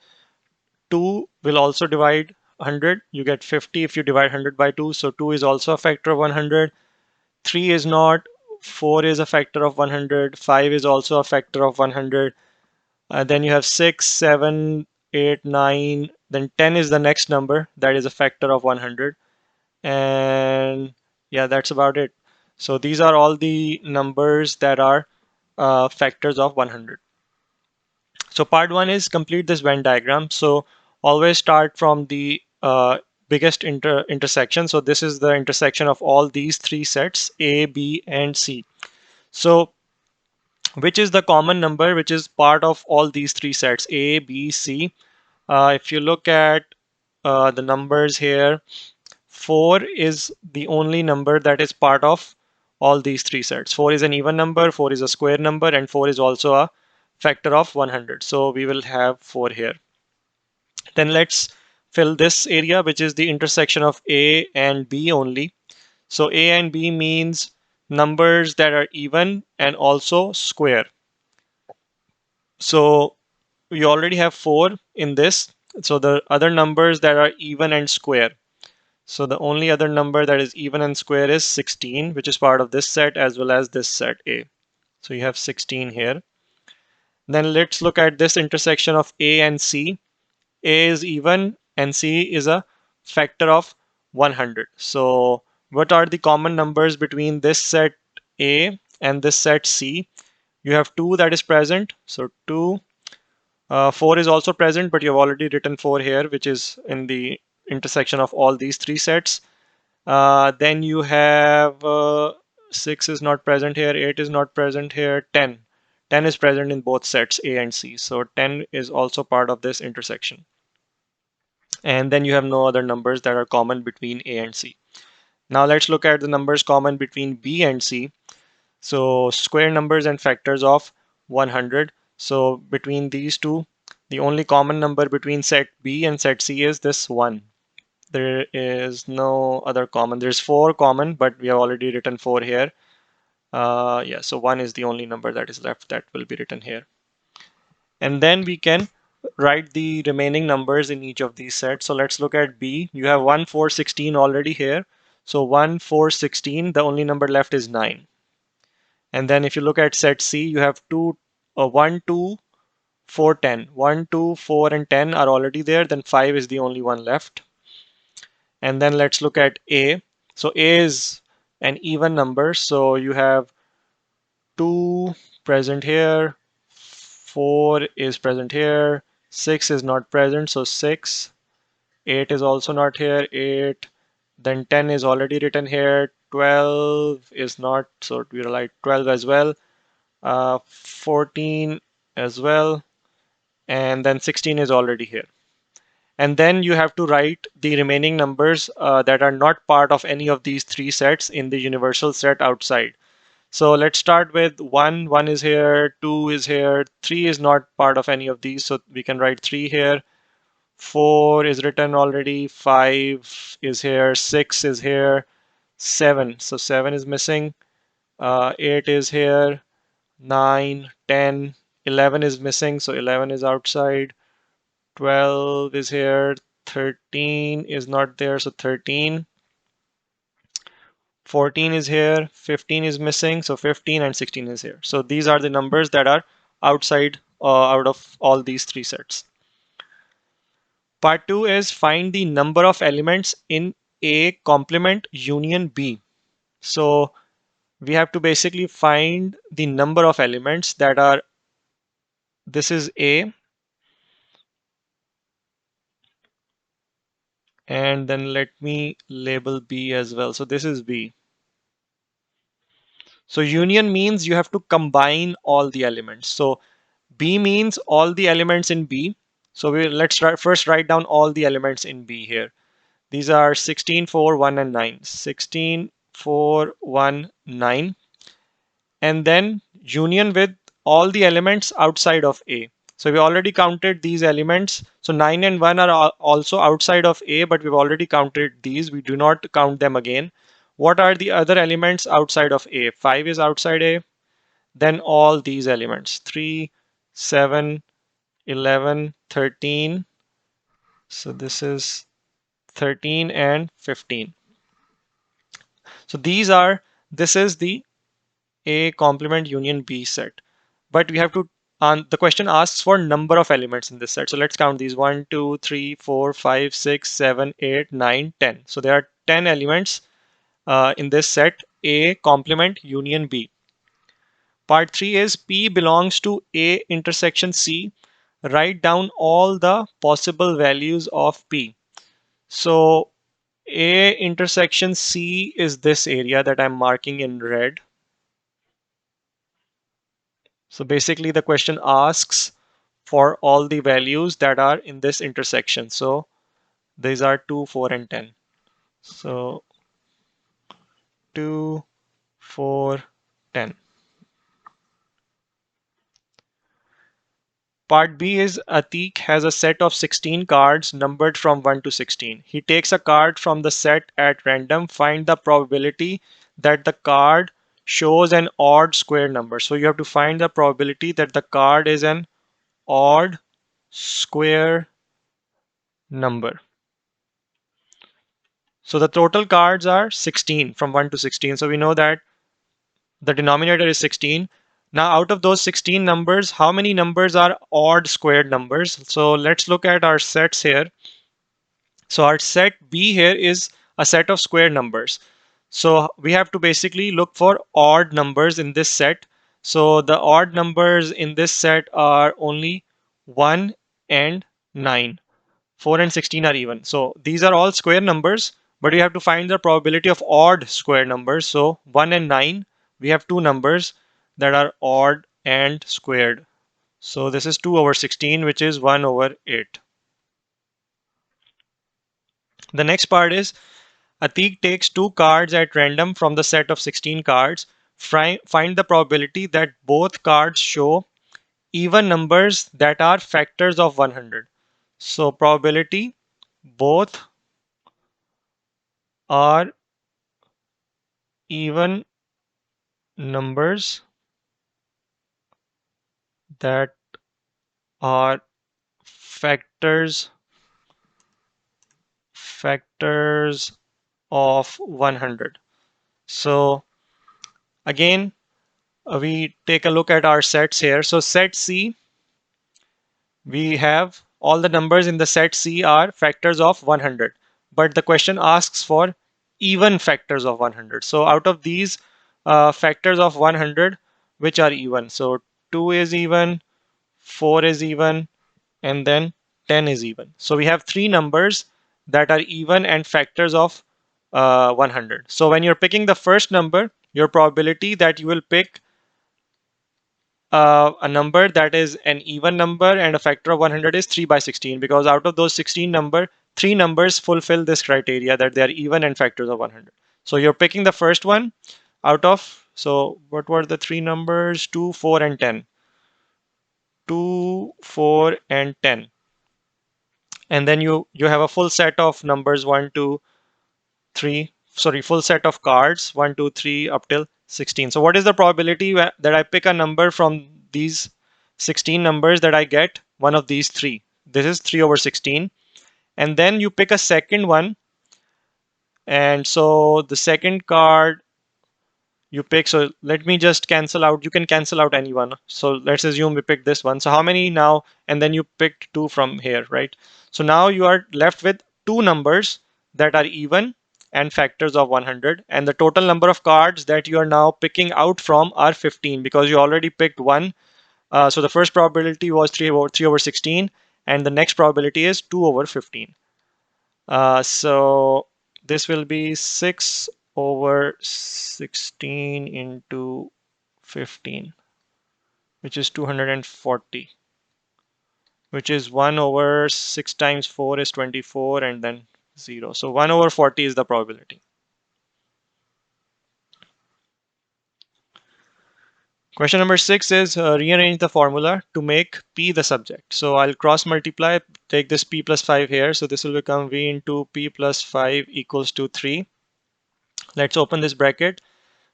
2 will also divide 100. You get 50 if you divide 100 by 2. So 2 is also a factor of 100. 3 is not. 4 is a factor of 100. 5 is also a factor of 100. Then you have 6, 7, 8, 9. Then 10 is the next number that is a factor of 100. And yeah, that's about it. So these are all the numbers that are factors of 100. So part 1 is complete this Venn diagram. So always start from the biggest intersection. So this is the intersection of all these three sets, A, B, and C. So which is the common number which is part of all these three sets, A, B, C? If you look at the numbers here, 4 is the only number that is part of all these three sets. 4 is an even number, 4 is a square number, and 4 is also a factor of 100. So we will have 4 here. Then let's fill this area, which is the intersection of A and B only. So A and B means numbers that are even and also square. So we already have 4 in this. So the other numbers that are even and square. So the only other number that is even and square is 16, which is part of this set as well as this set A. So you have 16 here. Then let's look at this intersection of A and C. A is even and C is a factor of 100. So what are the common numbers between this set A and this set C? You have 2 that is present. So 2. 4 is also present, but you have already written 4 here, which is in the intersection of all these three sets. Then you have 6 is not present here, 8 is not present here, 10. 10 is present in both sets A and C. So 10 is also part of this intersection. And then you have no other numbers that are common between A and C. Now let's look at the numbers common between B and C. So square numbers and factors of 100. So between these two, the only common number between set B and set C is this 1. There is no other common. There's 4 common, but we have already written 4 here. Yeah, so 1 is the only number that is left that will be written here. And then we can write the remaining numbers in each of these sets. So let's look at B. You have 1, 4, 16 already here. So 1, 4, 16, the only number left is 9. And then if you look at set C, you have 1, 2, 4, 10. 1, 2, 4, and 10 are already there. Then 5 is the only one left. And then let's look at A. So A is an even number. So you have 2 present here, 4 is present here, 6 is not present, so 6, 8 is also not here, 8, then 10 is already written here, 12 is not, so we write 12 as well, 14 as well, and then 16 is already here. And then you have to write the remaining numbers that are not part of any of these three sets in the universal set outside. So let's start with 1. 1 is here, 2 is here, 3 is not part of any of these, so we can write 3 here. 4 is written already, 5 is here, 6 is here, 7. So 7 is missing, 8 is here, 9, 10, 11 is missing, so 11 is outside, 12 is here, 13 is not there, so 13. 14 is here, 15 is missing, so 15 and 16 is here. So these are the numbers that are outside out of all these three sets. Part 2 is find the number of elements in A complement union B. So we have to basically find the number of elements that are, this is A, and then let me label B as well. So this is B. So union means you have to combine all the elements. So B means all the elements in B. So let's first write down all the elements in B here. These are 16, 4, 1, and 9. 16, 4, 1, 9. And then union with all the elements outside of A. So we already counted these elements. So 9 and 1 are also outside of A, but we've already counted these. We do not count them again. What are the other elements outside of A? 5 is outside A. Then all these elements, 3, 7, 11, 13. So this is 13 and 15. So this is the A complement union B set. But we have to, the question asks for number of elements in this set. So let's count these: 1, 2, 3, 4, 5, 6, 7, 8, 9, 10. So there are 10 elements in this set A complement union B. Part 3 is P belongs to A intersection C. Write down all the possible values of P. So A intersection C is this area that I'm marking in red. So basically the question asks for all the values that are in this intersection. So these are 2, 4, and 10. So 2, 4, 10. Part B is Atik has a set of 16 cards numbered from 1 to 16. He takes a card from the set at random. Find the probability that the card shows an odd square number. So you have to find the probability that the card is an odd square number. So the total cards are 16 from 1 to 16. So we know that the denominator is 16. Now out of those 16 numbers, how many numbers are odd squared numbers? So let's look at our sets here. So our set B here is a set of square numbers. So we have to basically look for odd numbers in this set. So the odd numbers in this set are only 1 and 9. 4 and 16 are even. So these are all square numbers, but we have to find the probability of odd square numbers. So 1 and 9, we have two numbers that are odd and squared. So this is 2 over 16, which is 1 over 8. The next part is Atik takes two cards at random from the set of 16 cards. Find the probability that both cards show even numbers that are factors of 100. So probability both are even numbers that are factors of 100. So again, we take a look at our sets here. So set C, we have all the numbers in the set C are factors of 100, but the question asks for even factors of 100. So out of these factors of 100, which are even? So 2 is even, 4 is even, and then 10 is even. So we have three numbers that are even and factors of 100. So when you're picking the first number, your probability that you will pick a number that is an even number and a factor of 100 is 3 by 16, because out of those 16 number, 3 numbers fulfill this criteria that they are even and factors of 100. So you're picking the first one out of, so what were the 3 numbers? 2, 4, and 10. 2, 4, and 10. And then you have a full set of numbers 1, 2, 3, sorry, full set of cards 1, 2, 3 up till 16. So what is the probability that I pick a number from these 16 numbers that I get one of these three? This is 3 over 16. And then you pick a second one. And so the second card you pick, so let me just cancel out, you can cancel out anyone. So let's assume we picked this one. So how many now? And then you picked 2 from here, right? So now you are left with 2 numbers that are even and factors of 100, and the total number of cards that you are now picking out from are 15, because you already picked one. So the first probability was 3 over 16, and the next probability is 2 over 15. So this will be 6 over 16 into 15, which is 240, which is 1 over 6 times 4 is 24, and then 0. So 1 over 40 is the probability. Question number 6 is rearrange the formula to make P the subject. So I'll cross multiply, take this P plus 5 here. So this will become V into P plus 5 equals to 3. Let's open this bracket.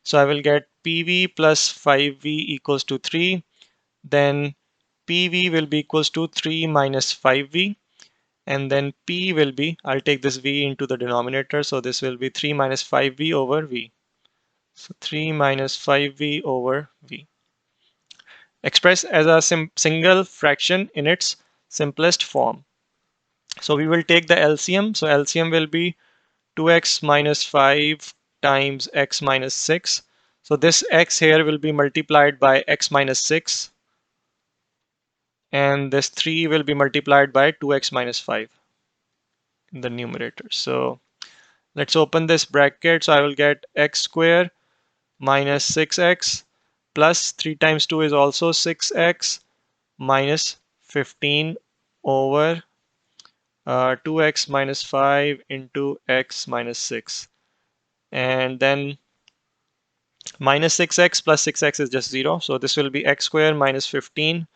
So I will get PV plus 5V equals to 3. Then PV will be equals to 3 minus 5V. And then P will be, I'll take this V into the denominator. So this will be 3 minus 5V over V. So 3 minus 5V over V. Expressed as a single fraction in its simplest form. So we will take the LCM. So LCM will be 2x minus 5 times x minus 6. So this x here will be multiplied by x minus 6. And this 3 will be multiplied by 2x minus 5 in the numerator. So let's open this bracket. So I will get x square minus 6x plus 3 times 2 is also 6x minus 15 over 2x minus 5 into x minus 6. And then minus 6x plus 6x is just 0. So this will be x squared minus 15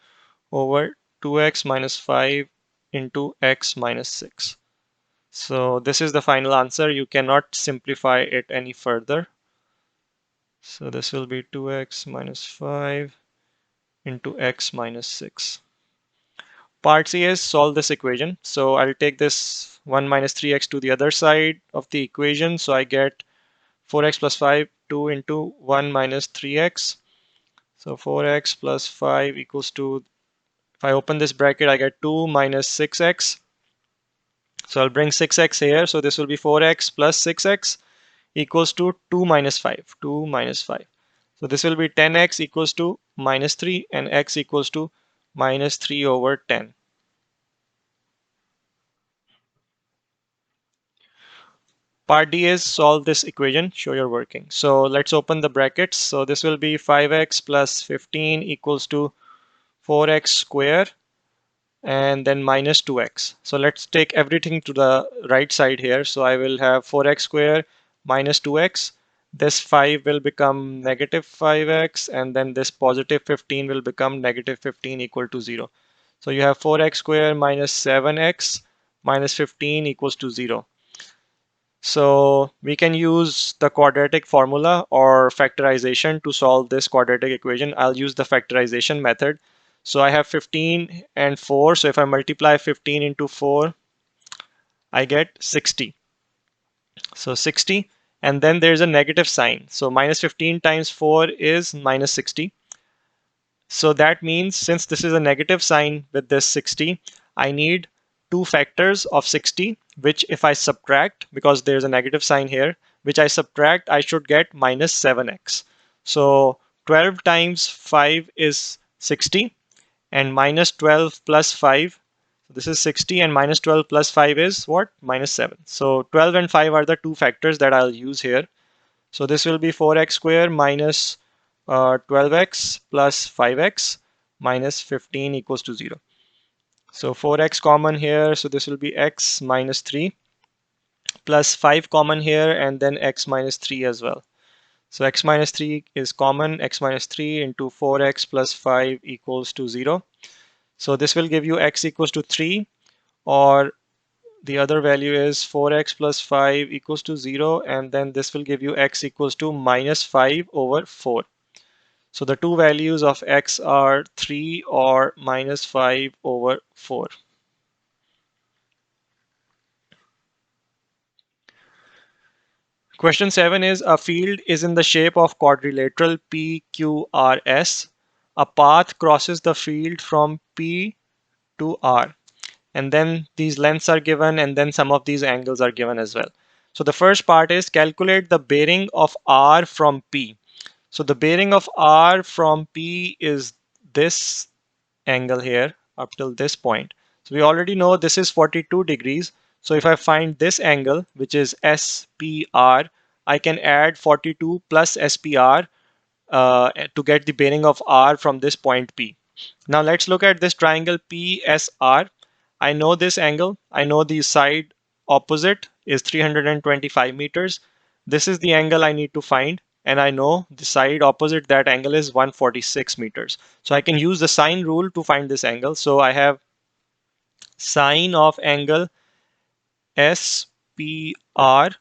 over 2x minus 5 into x minus 6. So this is the final answer. You cannot simplify it any further. So this will be 2x minus 5 into x minus 6. Part C is solve this equation. So I'll take this 1 minus 3x to the other side of the equation. So I get 4x plus 5, 2 into 1 minus 3x. So 4x plus 5 equals to, if I open this bracket, I get 2 minus 6x. So I'll bring 6x here. So this will be 4x plus 6x equals to 2 minus 5. 2 minus 5. So this will be 10x equals to minus 3 and x equals to minus 3 over 10. Part D is solve this equation, show your working. So let's open the brackets. So this will be 5x plus 15 equals to 4x square and then minus 2x. So let's take everything to the right side here. So I will have 4x square minus 2x. This 5 will become negative 5x, and then this positive 15 will become negative 15 equal to 0. So you have 4x square minus 7x minus 15 equals to 0. So we can use the quadratic formula or factorization to solve this quadratic equation. I'll use the factorization method. So I have 15 and 4. So if I multiply 15 into 4, I get 60. So 60. And then there's a negative sign. So minus 15 times 4 is minus 60. So that means since this is a negative sign with this 60, I need two factors of 60, which if I subtract, because there's a negative sign here, which I subtract, I should get minus 7x. So 12 times 5 is 60, and minus 12 plus 5, this is 60, and minus 12 plus 5 is what? Minus 7. So 12 and 5 are the two factors that I'll use here. So this will be 4x square minus 12x plus 5x minus 15 equals to 0. So 4x common here, so this will be x minus 3 plus 5 common here, and then x minus 3 as well. So x minus 3 is common, x minus 3 into 4x plus 5 equals to 0. So this will give you x equals to 3, or the other value is 4x plus 5 equals to 0, and then this will give you x equals to minus 5 over 4. So the two values of x are 3 or minus 5 over 4. Question 7 is a field is in the shape of quadrilateral PQRS. A path crosses the field from P to R. And then these lengths are given, and then some of these angles are given as well. So the first part is calculate the bearing of R from P. So the bearing of R from P is this angle here up till this point. So we already know this is 42 degrees. So if I find this angle, which is SPR, I can add 42 plus SPR to get the bearing of R from this point P. Now let's look at this triangle PSR. I know this angle. I know the side opposite is 325 meters. This is the angle I need to find. And I know the side opposite that angle is 146 meters. So I can use the sine rule to find this angle. So I have sine of angle SPR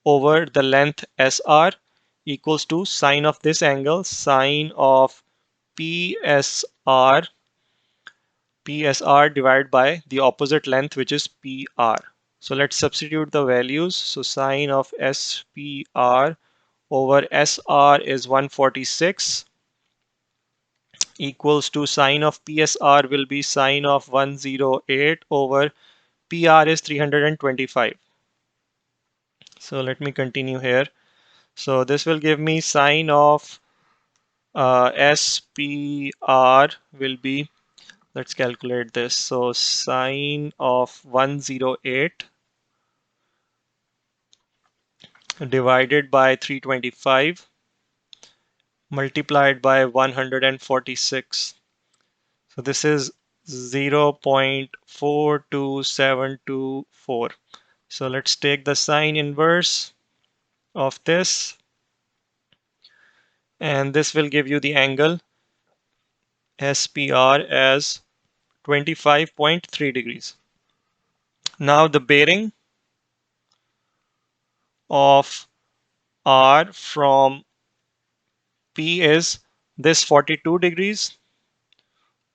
over the length SR equals to sine of this angle, sine of PSR divided by the opposite length, which is PR. So let's substitute the values. So sine of SPR over SR is 146 equals to sine of PSR will be sine of 108 over PR is 325. So let me continue here. So this will give me sine of SPR will be, let's calculate this. So sine of 108 divided by 325 multiplied by 146. So this is 0.42724. So let's take the sine inverse of this, and this will give you the angle SPR as 25.3 degrees. Now the bearing of R from P is this 42 degrees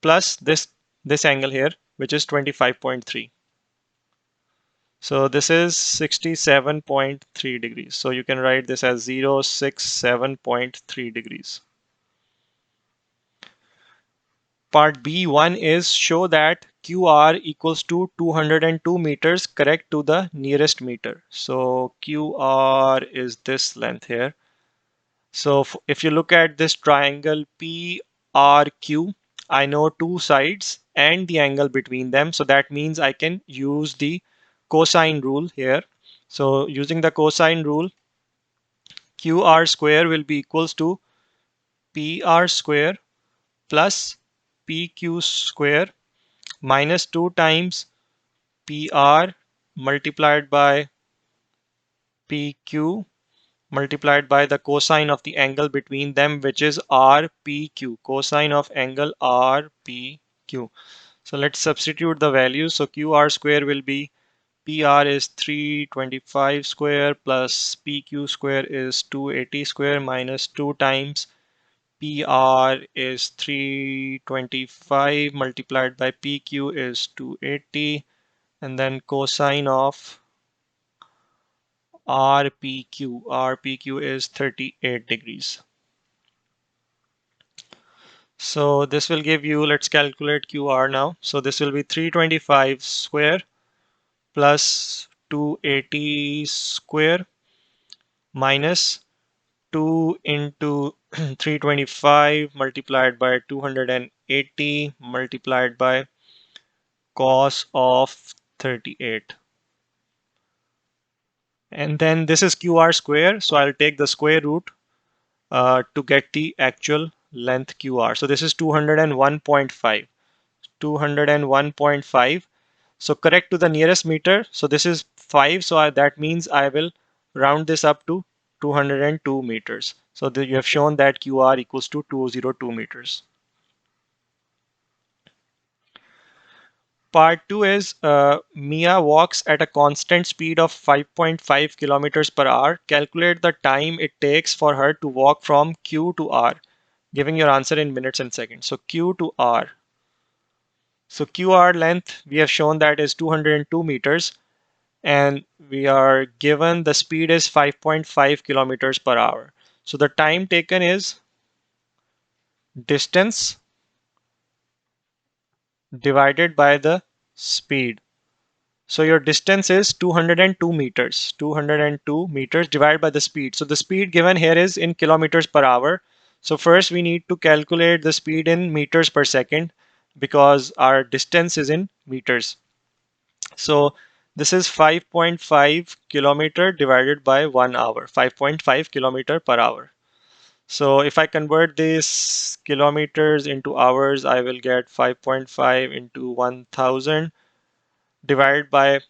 plus this angle here, which is 25.3. So this is 67.3 degrees. So you can write this as 067.3 degrees. Part B1 is show that QR equals to 202 meters correct to the nearest meter. So QR is this length here. So if you look at this triangle PRQ, I know two sides and the angle between them. So that means I can use the cosine rule here. So using the cosine rule, QR square will be equals to PR square plus PQ square minus 2 times PR multiplied by PQ multiplied by the cosine of the angle between them, which is RPQ, cosine of angle RPQ. So let's substitute the values. So QR square will be PR is 325 square plus PQ square is 280 square minus 2 times PR is 325 multiplied by PQ is 280, and then cosine of RPQ is 38 degrees. So this will give you, let's calculate QR now. So this will be 325 square plus 280 square minus 2 into 325 multiplied by 280 multiplied by cos of 38. And then this is QR square, so I'll take the square root. to get the actual length QR. So this is 201.5. 201.5. So correct to the nearest meter. So this is 5. So that means I will round this up to 202 meters. So you have shown that QR equals to 202 meters. Part 2 is Mia walks at a constant speed of 5.5 kilometers per hour. Calculate the time it takes for her to walk from Q to R, giving your answer in minutes and seconds. So Q to R. So QR length, we have shown that is 202 meters, and we are given the speed is 5.5 kilometers per hour. So the time taken is distance divided by the speed. So your distance is 202 meters. 202 meters divided by the speed. So the speed given here is in kilometers per hour. So first we need to calculate the speed in meters per second because our distance is in meters. So this is 5.5 kilometer divided by 1 hour. 5.5 kilometer per hour. So if I convert these kilometers into hours, I will get 5.5 into 1000 divided by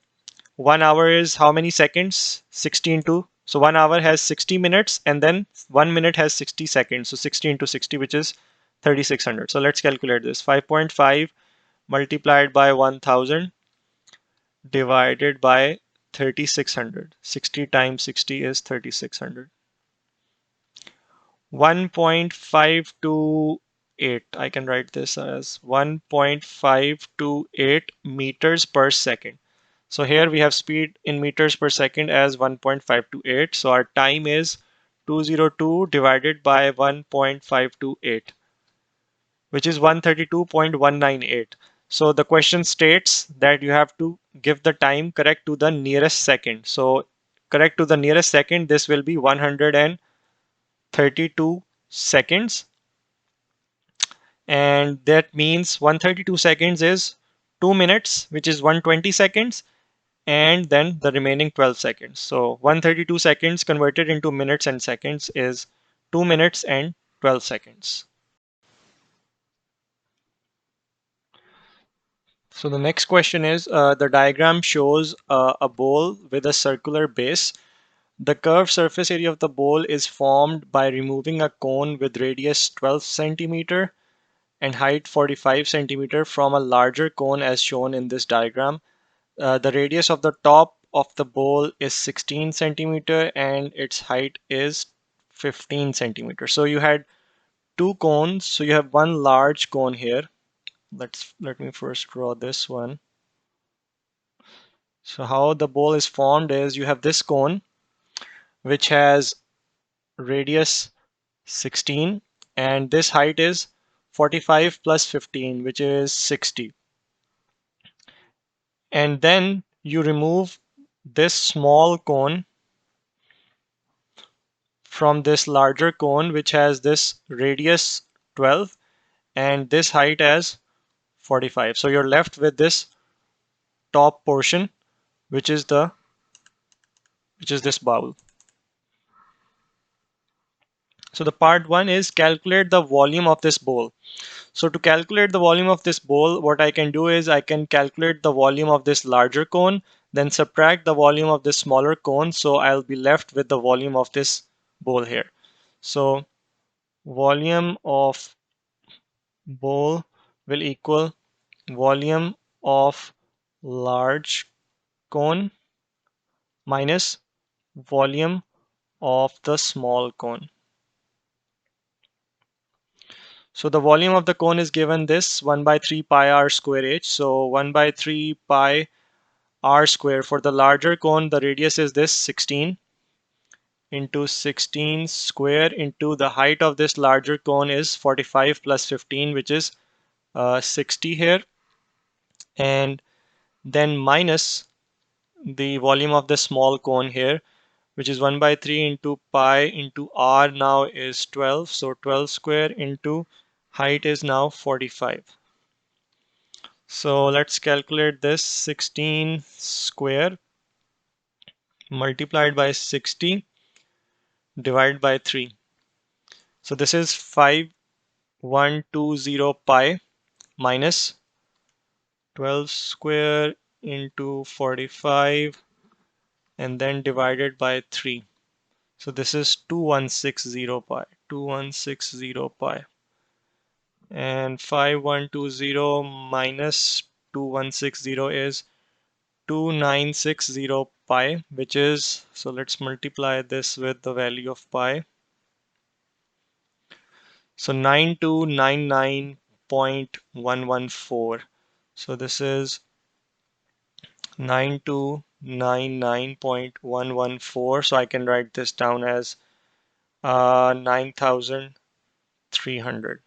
1 hour is how many seconds? 60 into. So 1 hour has 60 minutes and then 1 minute has 60 seconds. So 60 into 60, which is 3600. So let's calculate this. 5.5 multiplied by 1000 divided by 3600. 60 times 60 is 3600. 1.528. I can write this as 1.528 meters per second. So here we have speed in meters per second as 1.528. So our time is 202 divided by 1.528, which is 132.198. So the question states that you have to give the time correct to the nearest second. So correct to the nearest second, this will be 132 seconds. And that means 132 seconds is 2 minutes, which is 120 seconds, and then the remaining 12 seconds. So 132 seconds converted into minutes and seconds is 2 minutes and 12 seconds. So the next question is the diagram shows a bowl with a circular base. The curved surface area of the bowl is formed by removing a cone with radius 12 centimeter and height 45 centimeter from a larger cone as shown in this diagram. The radius of the top of the bowl is 16 centimeter and its height is 15 centimeter. So you had two cones. So you have one large cone here. Let me first draw this one. So how the bowl is formed is you have this cone which has radius 16 and this height is 45 plus 15, which is 60. And then you remove this small cone from this larger cone which has this radius 12 and this height as 45. So you're left with this top portion which is this bowl. So the part 1 is calculate the volume of this bowl. So to calculate the volume of this bowl, what I can do is I can calculate the volume of this larger cone, then subtract the volume of this smaller cone. So I'll be left with the volume of this bowl here. So volume of bowl will equal volume of large cone minus volume of the small cone. So the volume of the cone is given this 1 by 3 pi r square h. So 1 by 3 pi r square. For the larger cone, the radius is this 16 into 16 square into the height of this larger cone is 45 plus 15, which is 60 here. And then minus the volume of the small cone here, which is 1 by 3 into pi into r now is 12. So 12 square into height is now 45. So let's calculate this. 16 square multiplied by 60 divided by 3. So this is 5120 pi minus 12 square into 45 and then divided by 3. So this is 2160 pi, 2160 pi. And 5120 minus 2160 is 2960 pi, which is, so let's multiply this with the value of pi. So 9299.114. So this is 9299.114. So I can write this down as 9300.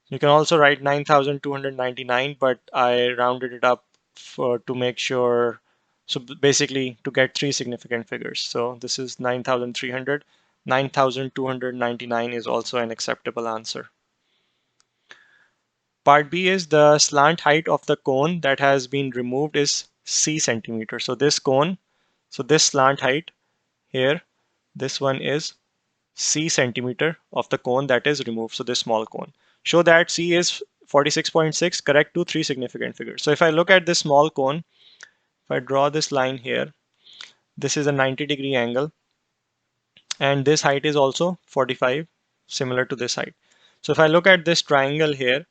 You can also write 9299, but I rounded it up to make sure. So basically to get three significant figures. So this is 9300. 9299 is also an acceptable answer. Part B is the slant height of the cone that has been removed is C centimeter. So this cone, so this slant height here, this one is C centimeter of the cone that is removed. So this small cone. Show that C is 46.6, correct to three significant figures. So if I look at this small cone, if I draw this line here, this is a 90-degree angle. And this height is also 45, similar to this height. So if I look at this triangle here,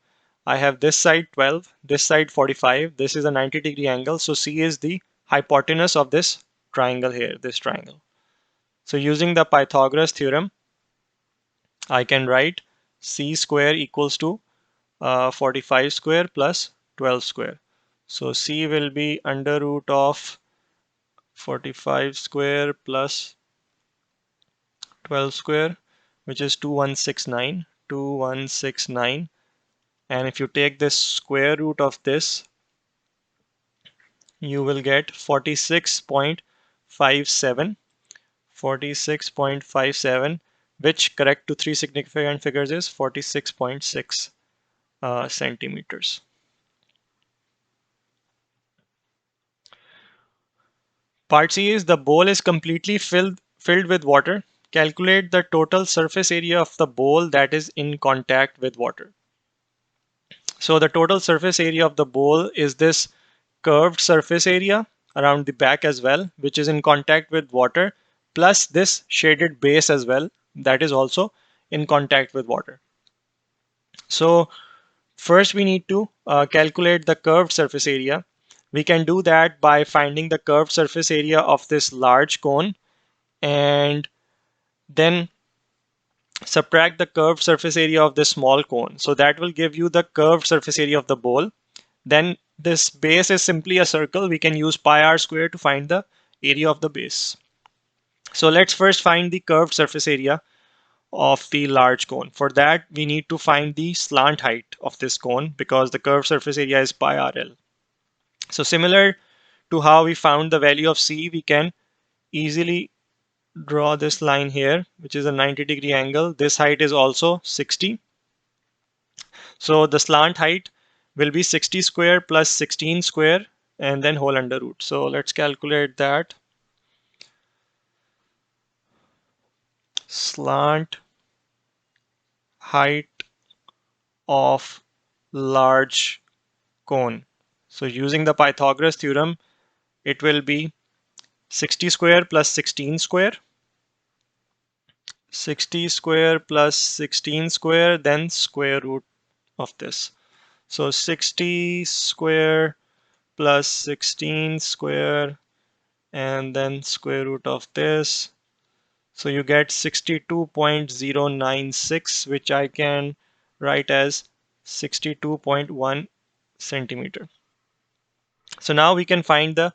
I have this side 12, this side 45. This is a 90-degree angle. So C is the hypotenuse of this triangle here, this triangle. So using the Pythagoras theorem, I can write C square equals to 45 square plus 12 square. So C will be under root of 45 square plus 12 square, which is 2169. 2169. And if you take this square root of this, you will get 46.57. 46.57, which correct to three significant figures is 46.6 centimeters. Part C is the bowl is completely filled with water. Calculate the total surface area of the bowl that is in contact with water. So the total surface area of the bowl is this curved surface area around the back as well, which is in contact with water, plus this shaded base as well, that is also in contact with water. So first we need to calculate the curved surface area. We can do that by finding the curved surface area of this large cone and then subtract the curved surface area of this small cone. So that will give you the curved surface area of the bowl. Then this base is simply a circle. We can use pi r square to find the area of the base. So let's first find the curved surface area of the large cone. For that, we need to find the slant height of this cone because the curved surface area is pi rl. So similar to how we found the value of C, we can easily draw this line here, which is a 90-degree angle. This height is also 60. So the slant height will be 60 square plus 16 square and then whole under root. So let's calculate that. Slant height of large cone. So using the Pythagoras theorem, it will be 60 square plus 16 square. 60 square plus 16 square, then square root of this. So 60 square plus 16 square and then square root of this. So you get 62.096, which I can write as 62.1 centimeter. So now we can find the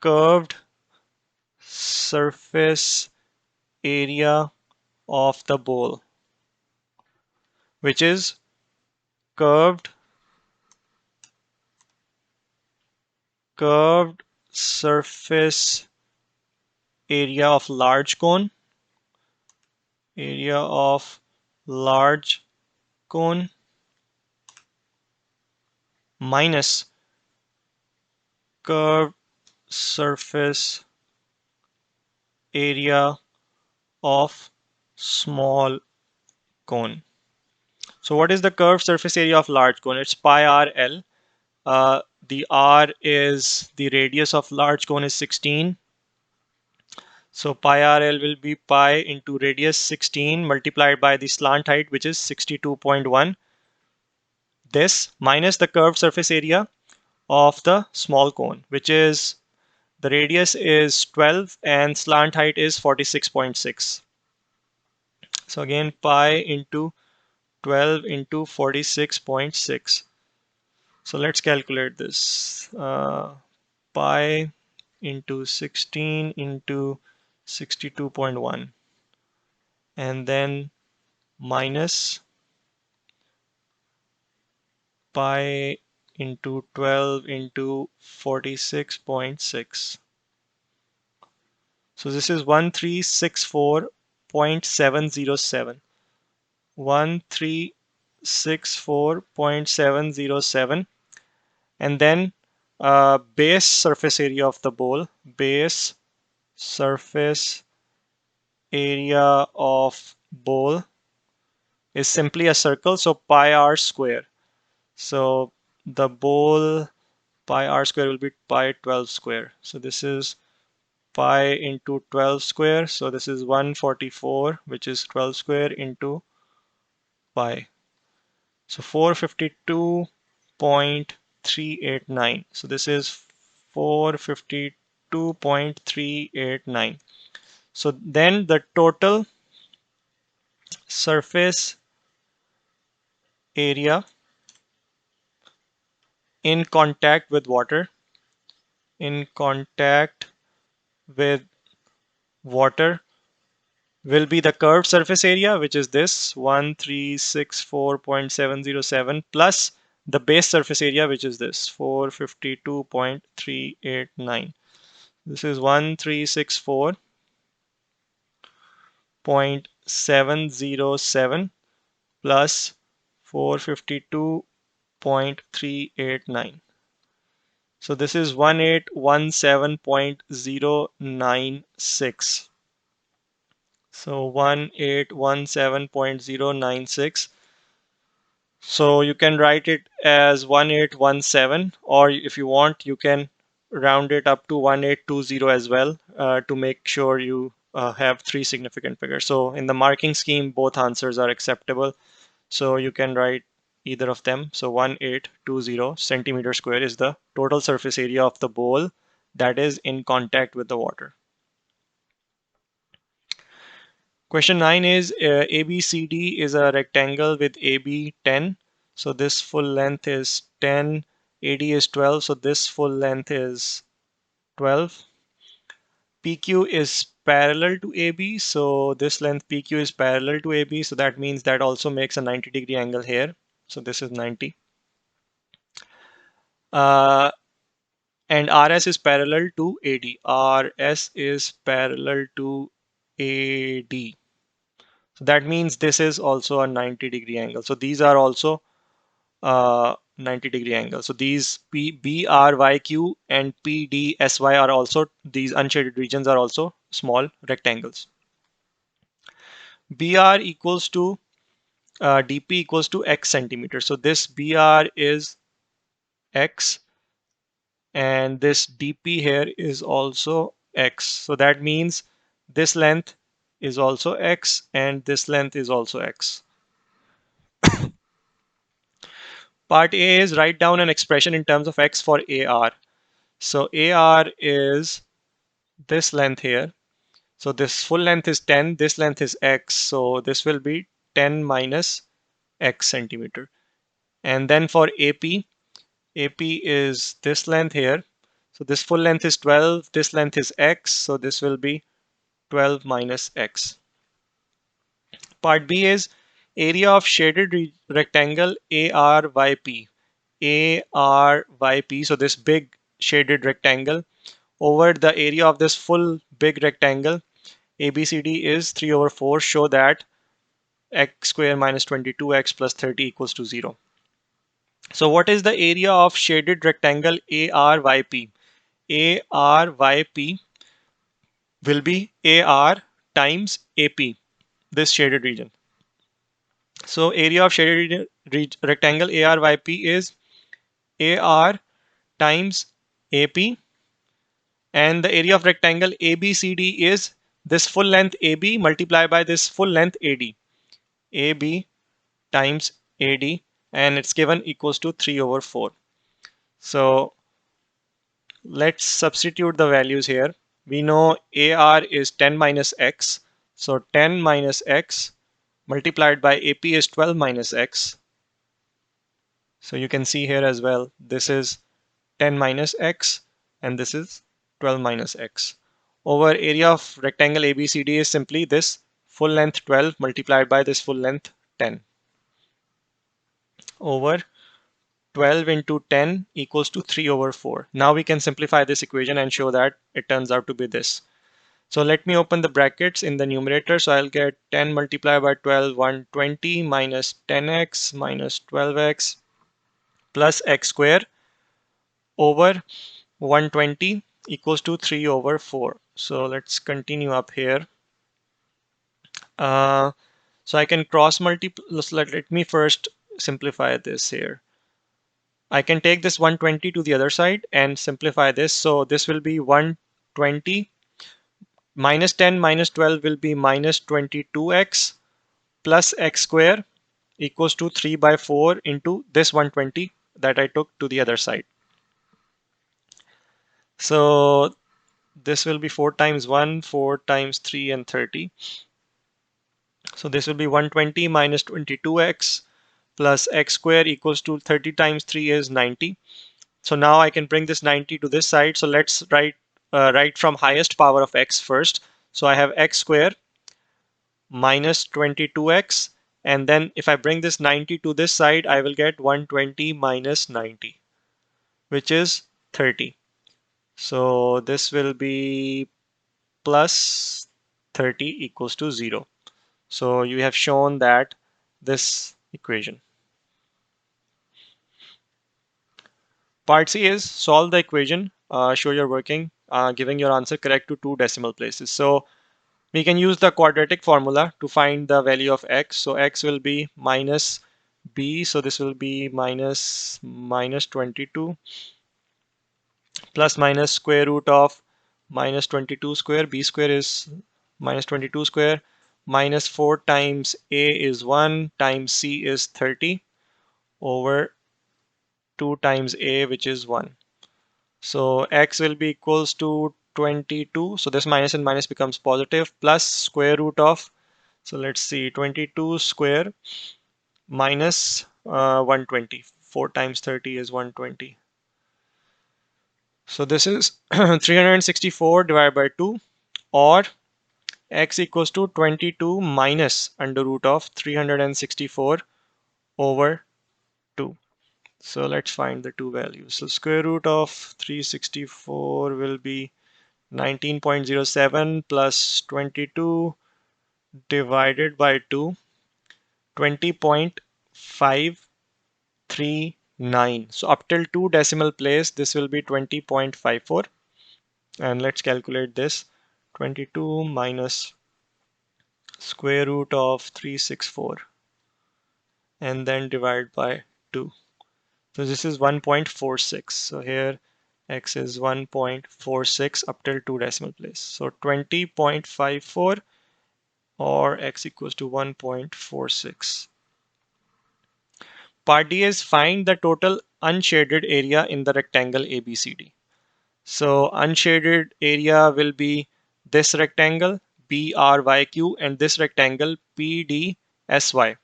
curved surface area of the bowl, which is curved surface area of large cone, area of large cone minus curved surface area of small cone. So what is the curved surface area of large cone? It's pi r L. The r is the radius of large cone is 16. So pi r L will be pi into radius 16 multiplied by the slant height, which is 62.1. This minus the curved surface area of the small cone, which is the radius is 12 and slant height is 46.6. So again, pi into 12 into 46.6. So let's calculate this. Pi into 16 into 62.1 and then minus pi into 12 into 46.6. So this is 1364.707. 1364.707. And then base surface area of the bowl. Base surface area of bowl is simply a circle, so pi r square. So the bowl pi r square will be pi 12 square. So this is pi into 12 square. So this is 144, which is 12 square into pi. So 452.389. So this is 452.389. So then the total surface area in contact with water, in contact with water will be the curved surface area, which is this 1364.707 plus the base surface area, which is this 452.389. This is 1364.707 plus 452.389. So this is 1817.096. So 1817.096. So you can write it as 1817, or if you want, you can round it up to 1820 as well to make sure you have three significant figures. So in the marking scheme, both answers are acceptable. So you can write either of them. So 1820 centimeter square is the total surface area of the bowl that is in contact with the water. Question 9 is ABCD is a rectangle with AB 10. So this full length is 10, AD is 12. So this full length is 12. PQ is parallel to AB. So this length PQ is parallel to AB. So that means that also makes a 90-degree angle here. So this is 90. And RS is parallel to AD. RS is parallel to AD. So that means this is also a 90-degree angle. So these are also 90-degree angle. So these BRYQ and PDSY are also, these unshaded regions are also small rectangles. BR equals to DP equals to X centimeters. So this BR is X and this DP here is also X. So that means this length is also X and this length is also X. Part A is write down an expression in terms of X for AR. So AR is this length here. So this full length is 10, this length is X. So this will be 10 minus X centimeter. And then for AP, AP is this length here. So this full length is 12, this length is X. So this will be 12 minus X. Part B is area of shaded rectangle ARYP. ARYP, so this big shaded rectangle over the area of this full big rectangle ABCD is 3 over 4. Show that x square minus 22x plus 30 equals to 0. So what is the area of shaded rectangle ARYP? ARYP will be AR times AP. this shaded region. So area of shaded rectangle ARYP is AR times AP, and the area of rectangle ABCD is this full length AB multiplied by this full length AD. AB times AD, and it's given equals to 3/4. So let's substitute the values here. We know AR is 10 minus X. So 10 minus X multiplied by AP is 12 minus X. So you can see here as well, this is 10 minus X and this is 12 minus X. Over area of rectangle ABCD is simply this full length 12 multiplied by this full length 10 over 12 into 10 equals to 3/4. Now we can simplify this equation and show that it turns out to be this. So let me open the brackets in the numerator. So I'll get 10 multiplied by 12, 120 minus 10x minus 12x plus x square over 120 equals to 3/4. So let's continue up here. So I can cross multiply. Let me first simplify this here. I can take this 120 to the other side and simplify this. So this will be 120 minus 10 minus 12 will be minus 22x plus x square equals to 3/4 into this 120 that I took to the other side. So this will be 4 times 1, 4 times 3, and 30. So this will be 120 minus 22x plus x square equals to 30 times 3 is 90. So now I can bring this 90 to this side. So let's write from highest power of x first. So I have x square minus 22x, and then if I bring this 90 to this side, I will get 120 minus 90, which is 30. So this will be plus 30 equals to 0. So you have shown that this equation. Part C is solve the equation, show your working, giving your answer correct to 2 decimal places. So we can use the quadratic formula to find the value of x. So x will be minus b. So this will be minus 22 plus minus square root of minus 22 square. B square is minus 22 square minus 4 times a is 1 times c is 30 over 2 times a, which is 1. So x will be equals to 22. So this minus and minus becomes positive plus square root of, so let's see, 22 square minus 120. 4 times 30 is 120. So this is 364 divided by 2, or x equals to 22 minus under root of 364 over 2. So let's find the two values. So square root of 364 will be 19.07 plus 22 divided by 2, 20.539. So up till 2 decimal place, this will be 20.54. And let's calculate this. 22 minus square root of 364 and then divide by 2. So this is 1.46. So here x is 1.46 up till 2 decimal place. So 20.54 or x equals to 1.46. Part D is find the total unshaded area in the rectangle ABCD. So unshaded area will be this rectangle BRYQ and this rectangle PDSY.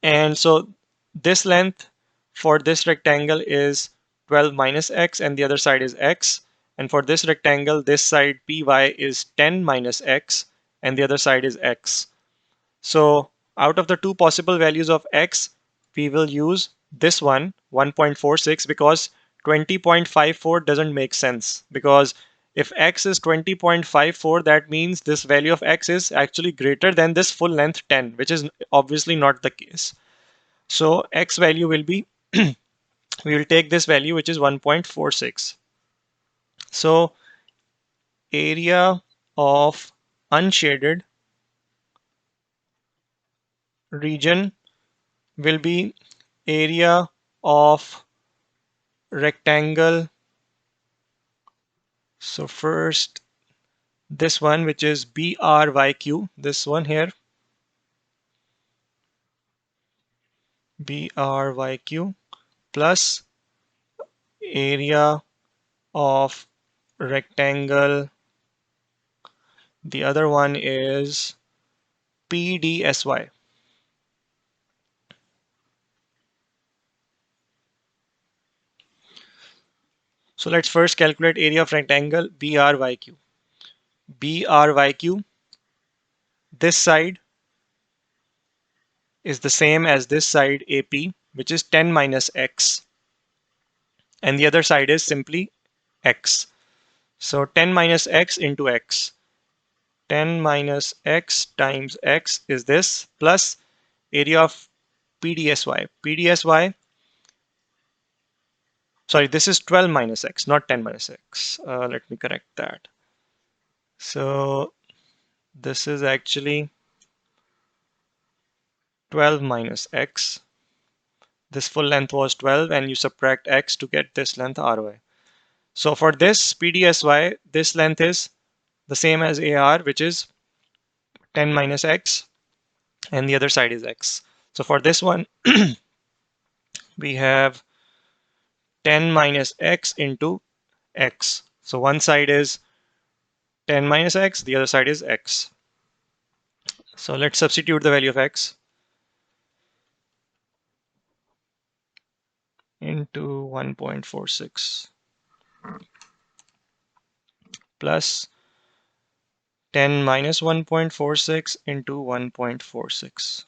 And so this length for this rectangle is 12 minus x and the other side is x. And for this rectangle, this side PY is 10 minus x and the other side is x. So out of the two possible values of x, we will use this one, 1.46, because 20.54 doesn't make sense. Because if x is 20.54, that means this value of x is actually greater than this full length 10, which is obviously not the case. So x value will be, we will take this value, which is 1.46. So area of unshaded region will be area of rectangle. So first this one, which is BRYQ, this one here, BRYQ plus area of rectangle. The other one is PDSY. So let's first calculate area of rectangle BRYQ. BRYQ, this side is the same as this side AP, which is 10 minus X. And the other side is simply X. So 10 minus X into X. 10 minus X times X is this, plus area of PDSY. PDSY, sorry, this is 12 minus X, not 10 minus X. Let me correct that. So this is actually 12 minus X. This full length was 12 and you subtract X to get this length RY. So for this PDSY, this length is the same as AR, which is 10 minus X, and the other side is X. So for this one, we have 10 minus X into X. So one side is 10 minus X, the other side is X. So let's substitute the value of X into 1.46 plus 10 minus 1.46 into 1.46.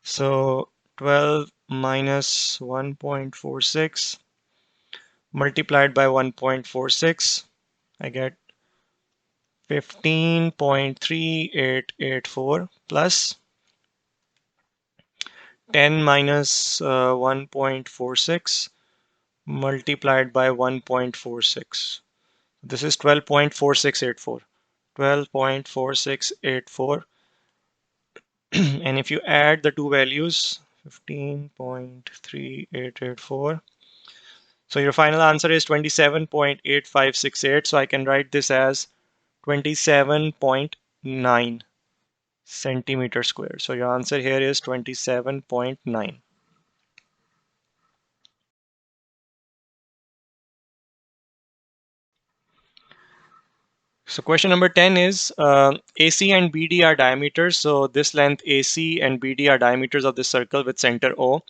So 12 minus 1.46 multiplied by 1.46, I get 15.3884 plus 10 minus 1.46 multiplied by 1.46. This is 12.4684. 12.4684. And if you add the two values, 15.3884. So your final answer is 27.8568. So I can write this as 27.9 centimeter square. So your answer here is 27.9. So question number 10 is AC and BD are diameters. So this length AC and BD are diameters of this circle with center O.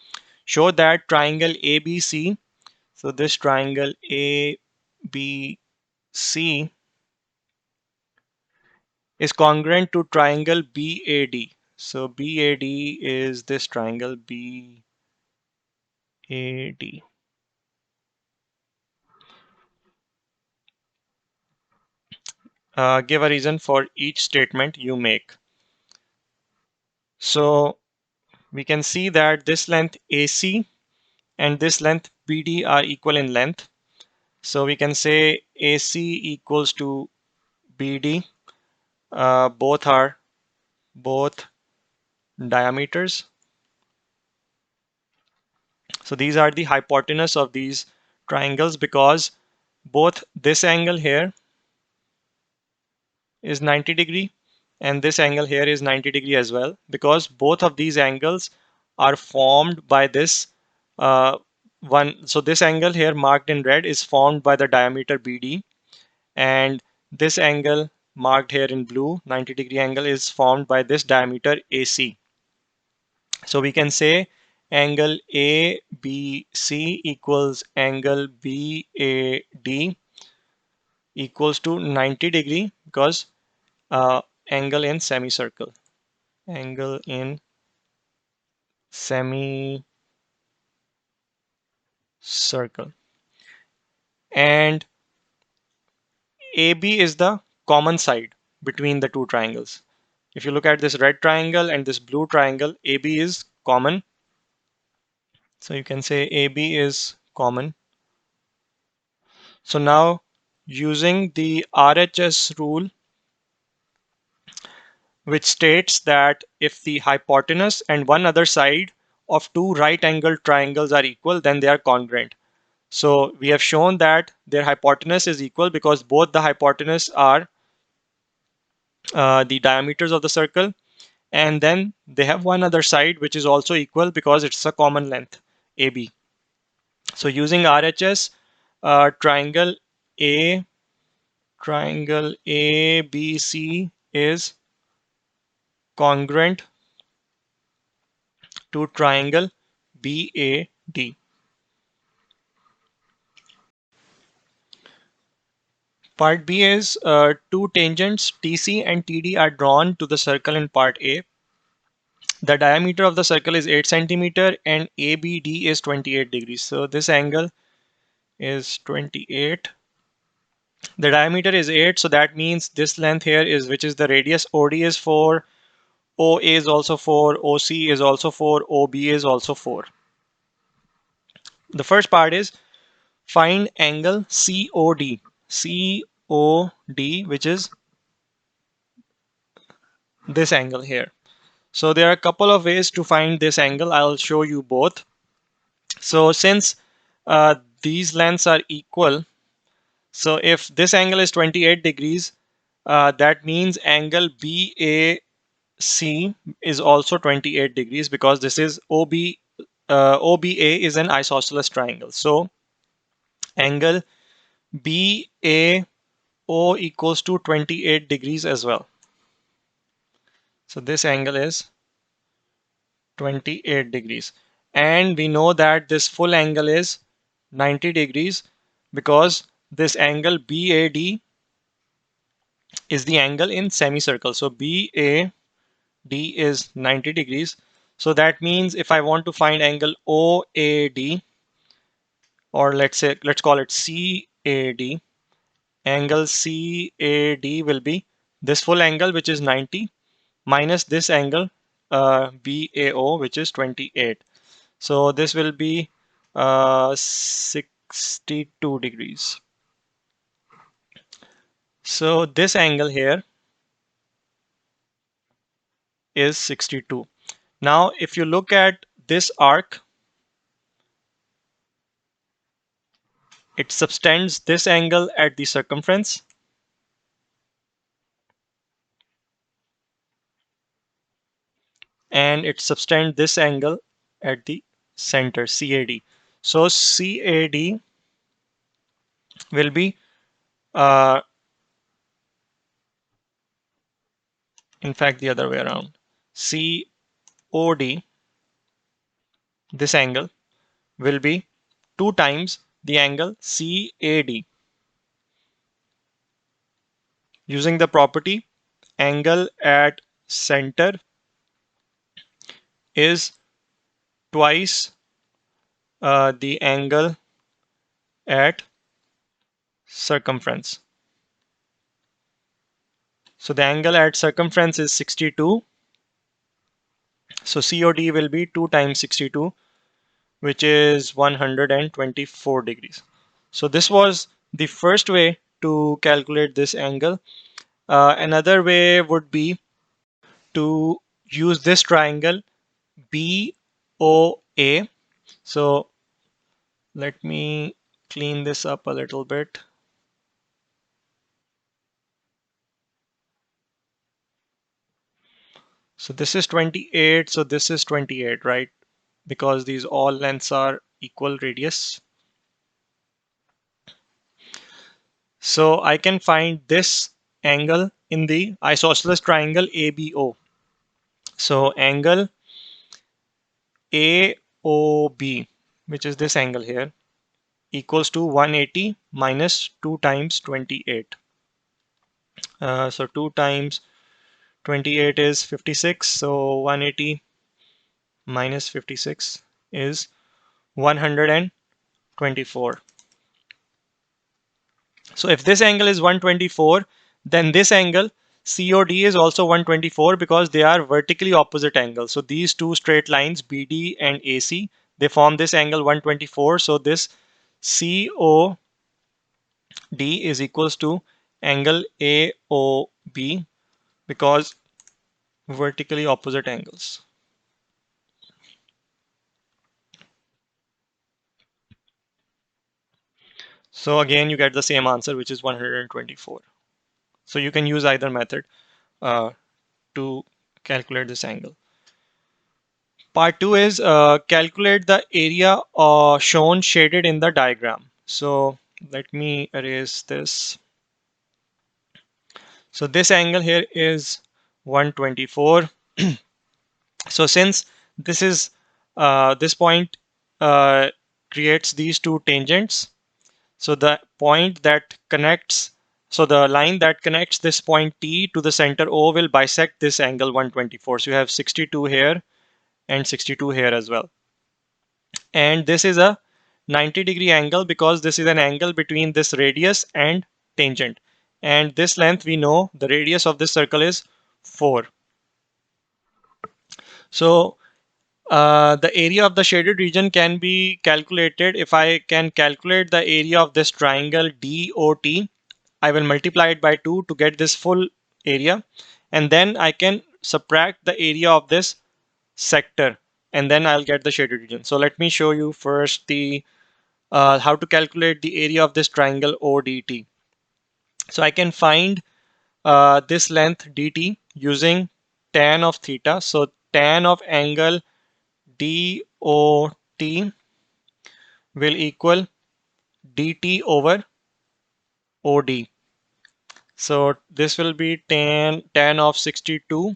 Show that triangle ABC. So this triangle ABC is congruent to triangle BAD. So BAD is this triangle BAD. Give a reason for each statement you make. So we can see that this length AC and this length BD are equal in length. So we can say AC equals to BD. Both diameters. So these are the hypotenuse of these triangles because both this angle here is 90 degree and this angle here is 90 degree as well, because both of these angles are formed by this one. So this angle here marked in red is formed by the diameter BD, and this angle marked here in blue, 90 degree angle, is formed by this diameter AC. So we can say angle ABC equals angle BAD equals to 90 degree because angle in semicircle. Angle in semicircle. And AB is the common side between the two triangles. If you look at this red triangle and this blue triangle, AB is common. So you can say AB is common. So now using the RHS rule, which states that if the hypotenuse and one other side of two right angled triangles are equal, then they are congruent. So we have shown that their hypotenuse is equal because both the hypotenuse are the diameters of the circle, and then they have one other side which is also equal because it's a common length, AB. So using RHS, triangle A, triangle ABC is congruent to triangle BAD. Part B is two tangents TC and TD are drawn to the circle in part A. The diameter of the circle is 8 centimeter and ABD is 28 degrees. So this angle is 28. The diameter is 8, so that means this length here is, which is the radius, OD is 4, OA is also 4, OC is also 4, OB is also 4. The first part is find angle COD. COD, which is this angle here. So there are a couple of ways to find this angle. I'll show you both. So since these lengths are equal, so if this angle is 28 degrees, that means angle BAC is also 28 degrees because this is OBA is an isosceles triangle. So angle BAO equals to 28 degrees as well. So this angle is 28 degrees. And we know that this full angle is 90 degrees because this angle BAD is the angle in semicircle. So BAD is 90 degrees. So that means if I want to find angle OAD, or let's call it CAD, angle CAD will be this full angle, which is 90, minus this angle BAO, which is 28. So this will be 62 degrees. So this angle here is 62. Now, if you look at this arc, it subtends this angle at the circumference and it subtends this angle at the center, CAD. So CAD will be, in fact, the other way around. COD, this angle, will be 2 times the angle CAD. Using the property, angle at center is twice the angle at circumference. So the angle at circumference is 62. So COD will be 2 times 62, which is 124 degrees. So this was the first way to calculate this angle. Another way would be to use this triangle BOA. So let me clean this up a little bit. So this is 28, so this is 28, right? Because these all lengths are equal radius. So I can find this angle in the isosceles triangle ABO. So angle AOB, which is this angle here, equals to 180 minus 2 times 28. So 2 times 28 is 56. So 180 minus 56 is 124. So if this angle is 124, then this angle COD is also 124 because they are vertically opposite angles. So these two straight lines BD and AC, they form this angle 124. So this COD is equals to angle AOB because vertically opposite angles. So again, you get the same answer, which is 124. So you can use either method uh, to calculate this angle. Part 2 is calculate the area shown shaded in the diagram. So let me erase this. So this angle here is 124. So since this is this point creates these two tangents, so the point that connects, so the line that connects this point T to the center O will bisect this angle 124. So you have 62 here and 62 here as well. And this is a 90-degree angle because this is an angle between this radius and tangent. And this length, we know the radius of this circle is 4. So the area of the shaded region can be calculated. If I can calculate the area of this triangle DOT, I will multiply it by 2 to get this full area. And then I can subtract the area of this sector. And then I'll get the shaded region. So let me show you first the how to calculate the area of this triangle ODT. So I can find this length dt using tan of theta. So tan of angle DOT will equal dt over OD. So this will be tan of 62.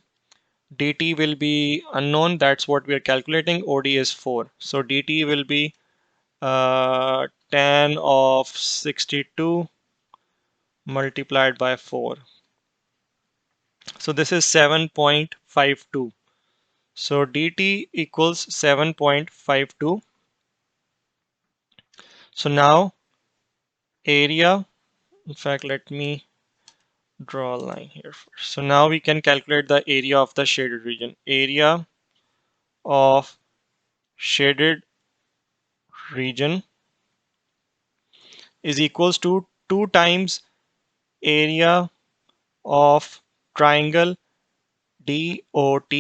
dt will be unknown. That's what we are calculating. OD is 4. So dt will be tan of 62 multiplied by 4. So this is 7.52. So dt equals 7.52. So now area, in fact, let me draw a line here first. So now we can calculate the area of the shaded region. Area of shaded region is equals to 2 times area of triangle DOT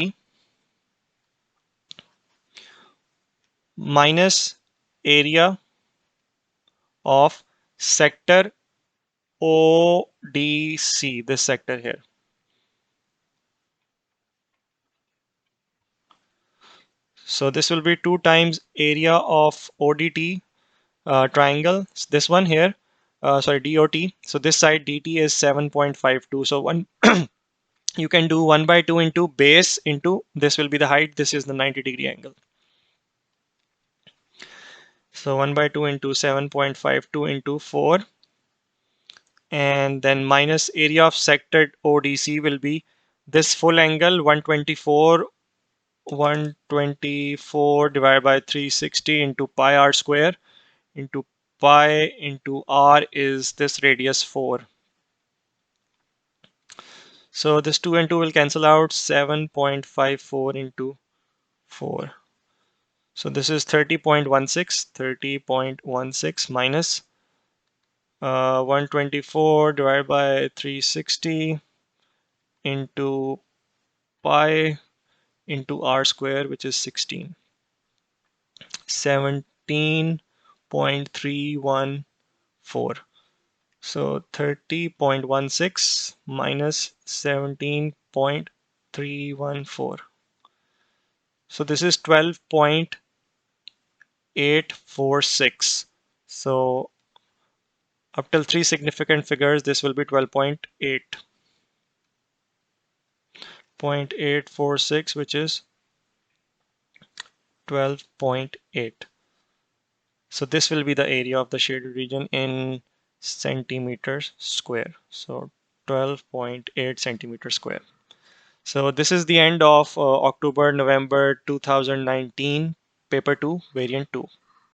minus area of sector ODC, this sector here. So this will be 2 times area of ODT triangle, this one here, sorry, DOT. So this side DT is 7.52. So one you can do 1 by 2 into base into this will be the height. This is the 90-degree angle. So 1 by 2 into 7.52 into 4. And then minus area of sector ODC will be this full angle 124 divided by 360 into pi r square into pi into r is this radius 4. So this 2 and 2 will cancel out, 7.54 into 4. So this is 30.16 minus 124 divided by 360 into pi into r square, which is 16. 17.314. So 30.16 minus 17.314. So this is 12.846. So up till 3 significant figures, this will be 12.8. 0.846, which is 12.8. So this will be the area of the shaded region in centimeters square. So 12.8 centimeters square. So this is the end of October-November 2019 paper 2 variant 2.